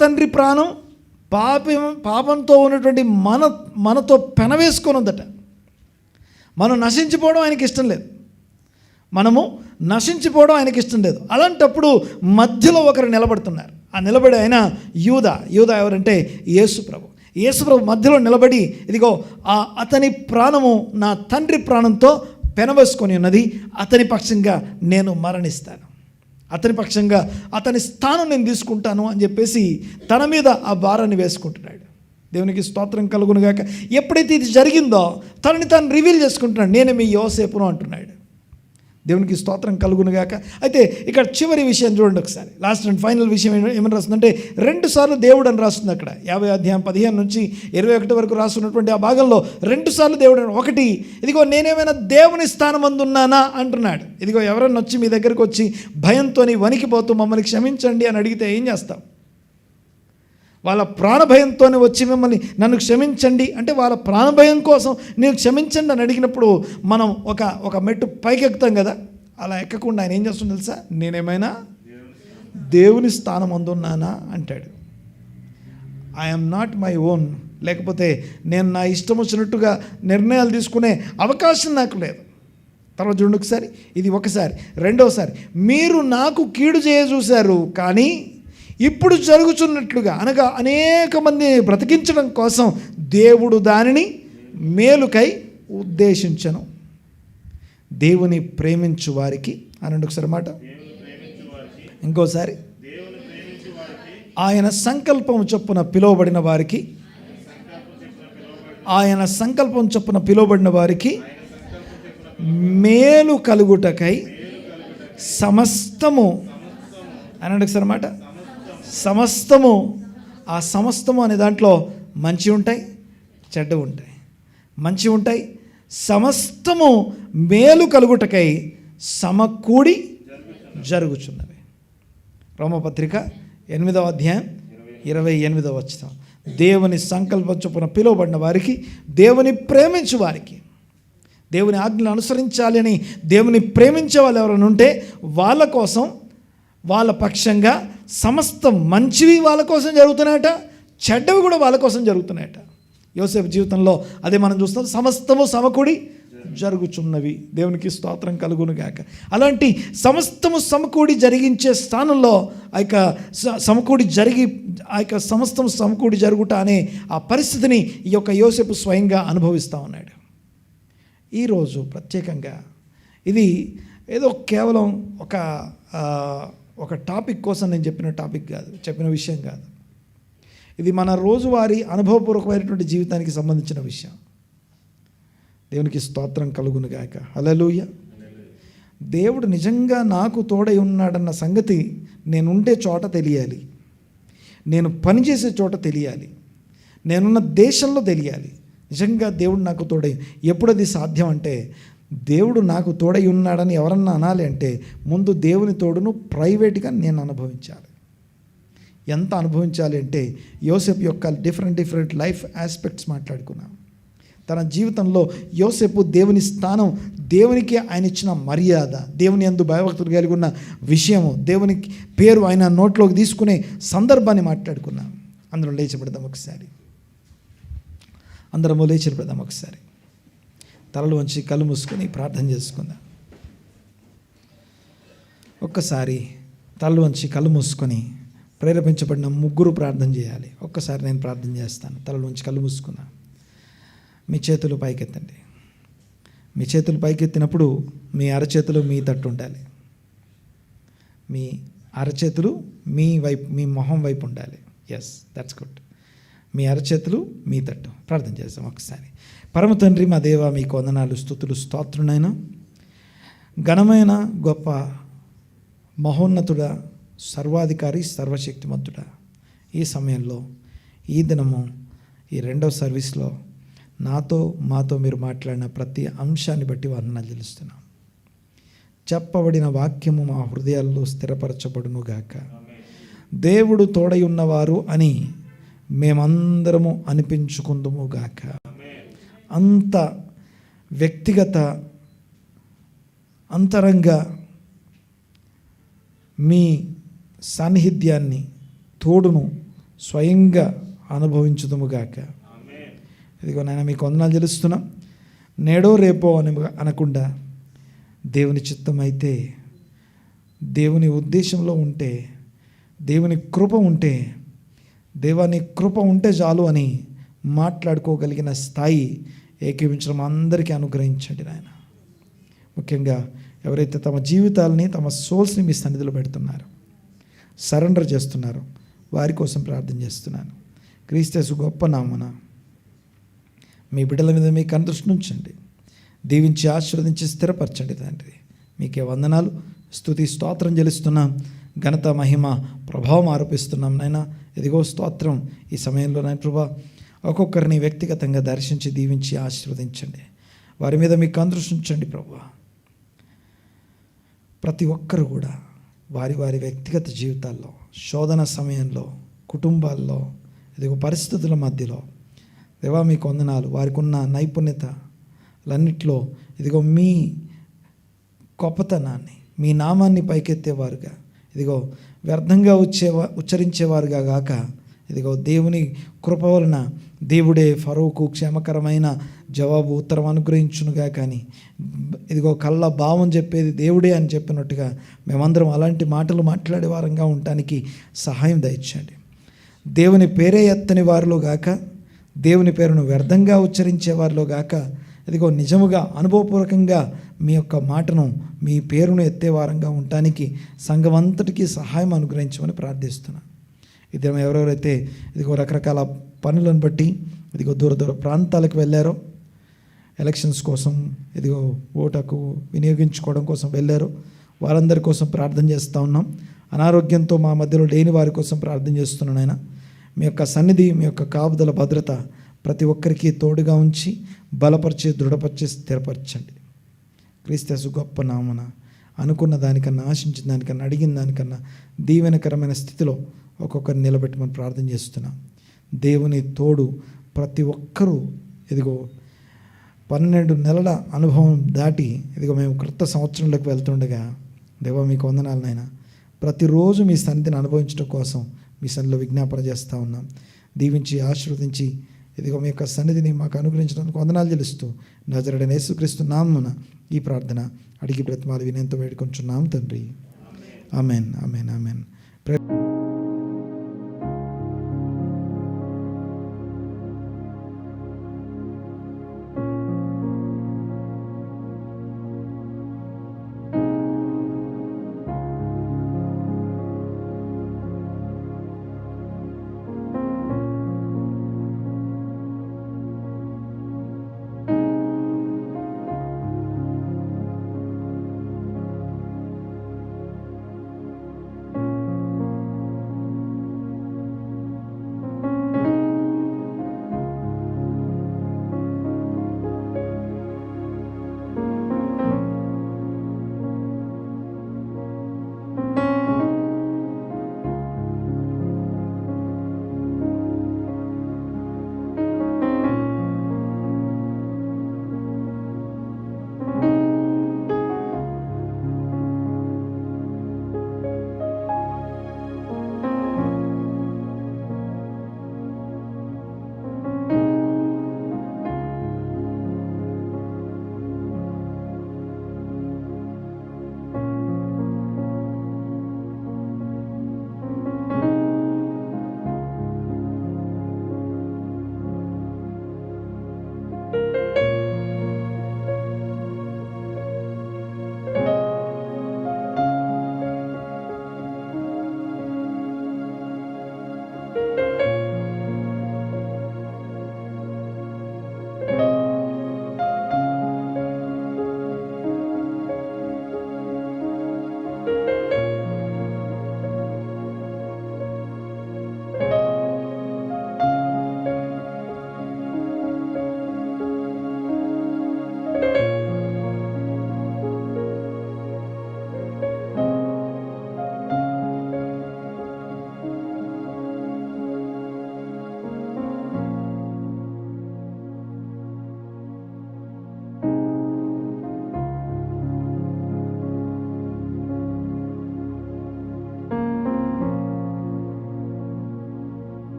Speaker 2: తండ్రి ప్రాణం పాపంతో ఉన్నటువంటి మనతో పెనవేసుకొని ఉందట. మనం నశించిపోవడం ఆయనకి ఇష్టం లేదు. అలాంటప్పుడు మధ్యలో ఒకరు నిలబడుతున్నారు. ఆ నిలబడి ఆయన యూదా ఎవరంటే యేసుప్రభు మధ్యలో నిలబడి, ఇదిగో అతని ప్రాణము నా తండ్రి ప్రాణంతో పెనవేసుకొని ఉన్నది, అతని పక్షంగా నేను మరణిస్తాను, అతని పక్షంగా అతని స్థానం నేను తీసుకుంటాను అని చెప్పేసి తన మీద ఆ భారాన్ని వేసుకుంటున్నాడు. దేవునికి స్తోత్రం కలుగునుగాక. ఎప్పుడైతే ఇది జరిగిందో తనని తాను రివీల్ చేసుకుంటున్నాడు, నేనే మీ యోసేపును అంటున్నాడు. దేవునికి స్తోత్రం కలుగునుగాక. అయితే ఇక్కడ చివరి విషయం చూడండి ఒకసారి. లాస్ట్ అండ్ ఫైనల్ విషయం ఏమని రాస్తుందంటే 2 సార్లు దేవుడు అని రాస్తుంది. అక్కడ 50 అధ్యాయం 15 నుంచి 21 వరకు రాస్తున్నటువంటి ఆ భాగంలో 2 సార్లు దేవుడు. ఒకటి, ఇదిగో నేనేమైనా దేవుని స్థానమందున్నానా అంటున్నాడు. ఇదిగో ఎవరన్నా వచ్చి మీ దగ్గరకు వచ్చి భయంతో వణికిపోతూ మమ్మల్ని క్షమించండి అని అడిగితే ఏం చేస్తాం? వాళ్ళ ప్రాణభయంతో వచ్చి నన్ను క్షమించండి అంటే వాళ్ళ ప్రాణభయం కోసం నేను క్షమించండి అని అడిగినప్పుడు మనం ఒక మెట్టు పైకి ఎక్కుతాం కదా. అలా ఎక్కకుండా ఆయన ఏం చేస్తుంది తెలుసా? నేనేమైనా దేవుని స్థానం అందున్నానా అంటాడు. ఐఎమ్ నాట్ మై ఓన్, లేకపోతే నేను నా ఇష్టం వచ్చినట్టుగా నిర్ణయాలు తీసుకునే అవకాశం నాకు లేదు. తర్వాత చూడండి ఒకసారి, ఇది ఒకసారి. రెండోసారి, మీరు నాకు కీడు చూశారు, కానీ ఇప్పుడు జరుగుతున్నట్లుగా అనగా అనేక మందిని బ్రతికించడం కోసం దేవుడు దానిని మేలుకై ఉద్దేశించను. దేవుని ప్రేమించు వారికి అనండి ఒకసారి మాట. ఇంకోసారి, ఆయన సంకల్పం చొప్పున పిలువబడిన వారికి మేలు కలుగుటకై సమస్తము అనండి ఒకసారి మాట. సమస్తము, ఆ సమస్తము అనే దాంట్లో మంచి ఉంటాయి, చెడ్డ ఉంటాయి. మంచి ఉంటాయి. సమస్తము మేలు కలుగుటకై సమకూడి జరుగుచున్నవి. రోమపత్రిక 8వ అధ్యాయం 28వ వచనం. దేవుని సంకల్పం చొప్పున పిలువబడిన వారికి, దేవుని ప్రేమించు వారికి, దేవుని ఆజ్ఞలు అనుసరించాలి అని దేవుని ప్రేమించే వాళ్ళు ఎవరైనా ఉంటే వాళ్ళ కోసం, వాళ్ళ పక్షంగా సమస్త మంచివి వాళ్ళ కోసం జరుగుతున్నాయట, చెడ్డవి కూడా వాళ్ళ కోసం జరుగుతున్నాయట. యోసేపు జీవితంలో అదే మనం చూస్తాం. సమస్తము సమకూడి జరుగుచున్నవి, దేవునికి స్తోత్రం కలుగును గాక. అలాంటి సమస్తము సమకూడి జరిగించే స్థానంలో ఆ యొక్క సమకూడి జరిగి ఆ యొక్క సమస్తం సమకూడి జరుగుట అనే ఆ పరిస్థితిని ఈ యొక్క యోసేపు స్వయంగా అనుభవిస్తూ ఉన్నాడు. ఈరోజు ప్రత్యేకంగా ఇది ఏదో కేవలం ఒక టాపిక్ కోసం నేను చెప్పిన విషయం కాదు. ఇది మన రోజువారీ అనుభవపూర్వకమైనటువంటి జీవితానికి సంబంధించిన విషయం. దేవునికి స్తోత్రం కలుగును గాక. హల్లెలూయా. దేవుడు నిజంగా నాకు తోడై ఉన్నాడన్న సంగతి నేనుండే చోట తెలియాలి, నేను పనిచేసే చోట తెలియాలి, నేనున్న దేశంలో తెలియాలి. నిజంగా దేవుడు నాకు తోడై, ఎప్పుడు అది సాధ్యం అంటే, దేవుడు నాకు తోడై ఉన్నాడని ఎవరన్నా అనాలి అంటే ముందు దేవుని తోడును ప్రైవేట్గా నేను అనుభవించాలి. ఎంత అనుభవించాలి అంటే, యోసేపు యొక్క డిఫరెంట్ లైఫ్ ఆస్పెక్ట్స్ మాట్లాడుకున్నాం. తన జీవితంలో యోసేపు దేవుని స్థానం, దేవునికి ఆయన ఇచ్చిన మర్యాద, దేవుని యందు భయభక్తులు కలిగి ఉన్న విషయము, దేవునికి పేరు ఆయన నోట్లోకి తీసుకునే సందర్భాన్ని మాట్లాడుకున్నాం. అందరం లేచిపెడదాం ఒకసారి, అందరము లేచిపెడదాం ఒకసారి. తలలు వంచి కళ్ళు మూసుకొని ప్రార్థన చేసుకుందాం. ఒక్కసారి తలలు వంచి కళ్ళు మూసుకొని ప్రేరేపించబడిన ముగ్గురు ప్రార్థన చేయాలి. ఒక్కసారి నేను ప్రార్థన చేస్తాను. తలలు వంచి కళ్ళు మూసుకున్నా. మీ చేతులు పైకెత్తండి. మీ చేతులు పైకెత్తినప్పుడు మీ అరచేతులు మీ తట్టు ఉండాలి. మీ అరచేతులు మీ వైపు, మీ మొహం వైపు ఉండాలి. Yes, that's good. మీ అరచేతులు మీ తట్టు. ప్రార్థన చేస్తాం ఒకసారి. పరమ తండ్రి, మా దేవ, మీకు వందనాలు, స్తుతులు, స్తోత్రునైనా, ఘనమైన గొప్ప మహోన్నతుడా, సర్వాధికారి, సర్వశక్తిమంతుడా, ఈ సమయంలో, ఈ దినము, ఈ రెండవ సర్వీస్లో మాతో మీరు మాట్లాడిన ప్రతి అంశాన్ని బట్టి వందనాలు చెల్లిస్తున్నాం. చెప్పబడిన వాక్యము మా హృదయాల్లో స్థిరపరచబడును గాక. దేవుడు తోడై ఉన్నవారు అని మేమందరము అనిపించుకుందుము గాక. అంత వ్యక్తిగత అంతరంగ మీ సాన్నిహిత్యాన్ని, తోడును స్వయంగా అనుభవించుదుము గాక. ఇదిగో నాయన, మీకు వందనాలు చెల్లిస్తున్నాం. నేడో రేపో అని అనకుండా, దేవుని చిత్తం అయితే, దేవుని ఉద్దేశంలో ఉంటే, దేవుని కృప ఉంటే, దేవాని కృప ఉంటే చాలు అని మాట్లాడుకోగలిగిన స్థాయి ఏకీవించడం అందరికీ అనుగ్రహించండి నాయన. ముఖ్యంగా ఎవరైతే తమ జీవితాలని, తమ సోల్స్ని మీ సన్నిధిలో పెడుతున్నారో, సరెండర్ చేస్తున్నారో, వారి కోసం ప్రార్థన చేస్తున్నాను. క్రీస్తు గొప్ప నామమున మీ బిడ్డల మీద మీ కనుదృష్టి ఉంచండి. దీవించి ఆశీర్వదించి స్థిరపరచండి తండ్రి. మీకే వందనాలు, స్తుతి, స్తోత్రం చెల్లిస్తున్నాం. ఘనత, మహిమ, ప్రభావం ఆరోపిస్తున్నాం నాయన. ఇదిగో స్తోత్రం. ఈ సమయంలో నాయన ప్రభా, ఒక్కొక్కరిని వ్యక్తిగతంగా దర్శించి దీవించి ఆశీర్వదించండి. వారి మీద మీ కనుదృష్టి ఉంచండి ప్రభా. ప్రతి ఒక్కరు కూడా వారి వారి వ్యక్తిగత జీవితాల్లో, శోధన సమయంలో, కుటుంబాల్లో, ఇదిగో పరిస్థితుల మధ్యలో, దేవా మీకు వందనాలు, వారికి ఉన్న నైపుణ్యతలన్నిట్లో ఇదిగో మీ గొప్పతనాన్ని, మీ నామాన్ని పైకెత్తేవారుగా, ఇదిగో వ్యర్థంగా ఉచ్చరించేవారుగా గాక, ఇదిగో దేవుని కృప వలన దేవుడే ఫరోకు క్షేమకరమైన జవాబు, ఉత్తరం అనుగ్రహించునుగా. కానీ ఇదిగో కళ్ళ భావం చెప్పేది దేవుడే అని చెప్పినట్టుగా మేమందరం అలాంటి మాటలు మాట్లాడే వారంగా ఉండటానికి సహాయం దయచేయండి. దేవుని పేరే ఎత్తని వారిలో గాక, దేవుని పేరును వ్యర్థంగా ఉచ్చరించే వారిలో గాక, ఇదిగో నిజముగా అనుభవపూర్వకంగా మీ యొక్క మాటను, మీ పేరును ఎత్తేవారంగా ఉండటానికి సంఘం అంతటికీ సహాయం అనుగ్రహించమని ప్రార్థిస్తున్నాను. ఇద్దరు ఎవరెవరైతే ఇదిగో రకరకాల పనులను బట్టి ఇదిగో దూర ప్రాంతాలకు వెళ్ళారో, ఎలక్షన్స్ కోసం, ఇదిగో ఓటుకు వినియోగించుకోవడం కోసం వెళ్ళారో, వారందరి కోసం ప్రార్థన చేస్తూ ఉన్నాం. అనారోగ్యంతో మా మధ్యలో లేని వారి కోసం ప్రార్థన చేస్తున్నాను ఆయన. మీ యొక్క సన్నిధి, మీ యొక్క కాపుదల, భద్రత ప్రతి ఒక్కరికి తోడుగా ఉంచి బలపరిచి, దృఢపరిచి, స్థిరపరచండి. క్రీస్తు గొప్ప నామన అనుకున్న దానికన్నా, ఆశించిన దానికన్నా, అడిగిన దానికన్నా దీవెనకరమైన స్థితిలో ఒక్కొక్కరిని నిలబెట్టమని ప్రార్థన చేస్తున్నాం. దేవుని తోడు ప్రతి ఒక్కరూ ఇదిగో 12 నెలల అనుభవం దాటి ఇదిగో మేము క్రొత్త సంవత్సరంలోకి వెళ్తుండగా, దేవా మీకు వందనాలు నాయన. ప్రతిరోజు మీ సన్నిధిని అనుభవించడం కోసం మీ సన్నిధిలో విజ్ఞాపన చేస్తూ ఉన్నాం. దీవించి ఆశీర్వదించి ఇదిగో మీ యొక్క సన్నిధిని మాకు అనుగ్రహించడానికి వందనాలు చెల్లిస్తూ నజరేయుడైన యేసుక్రీస్తు నామమున ఈ ప్రార్థన అడిగి బ్రతిమాలు వినయంతో వేడుకొంచున్నాం తండ్రి. Amen, amen, amen.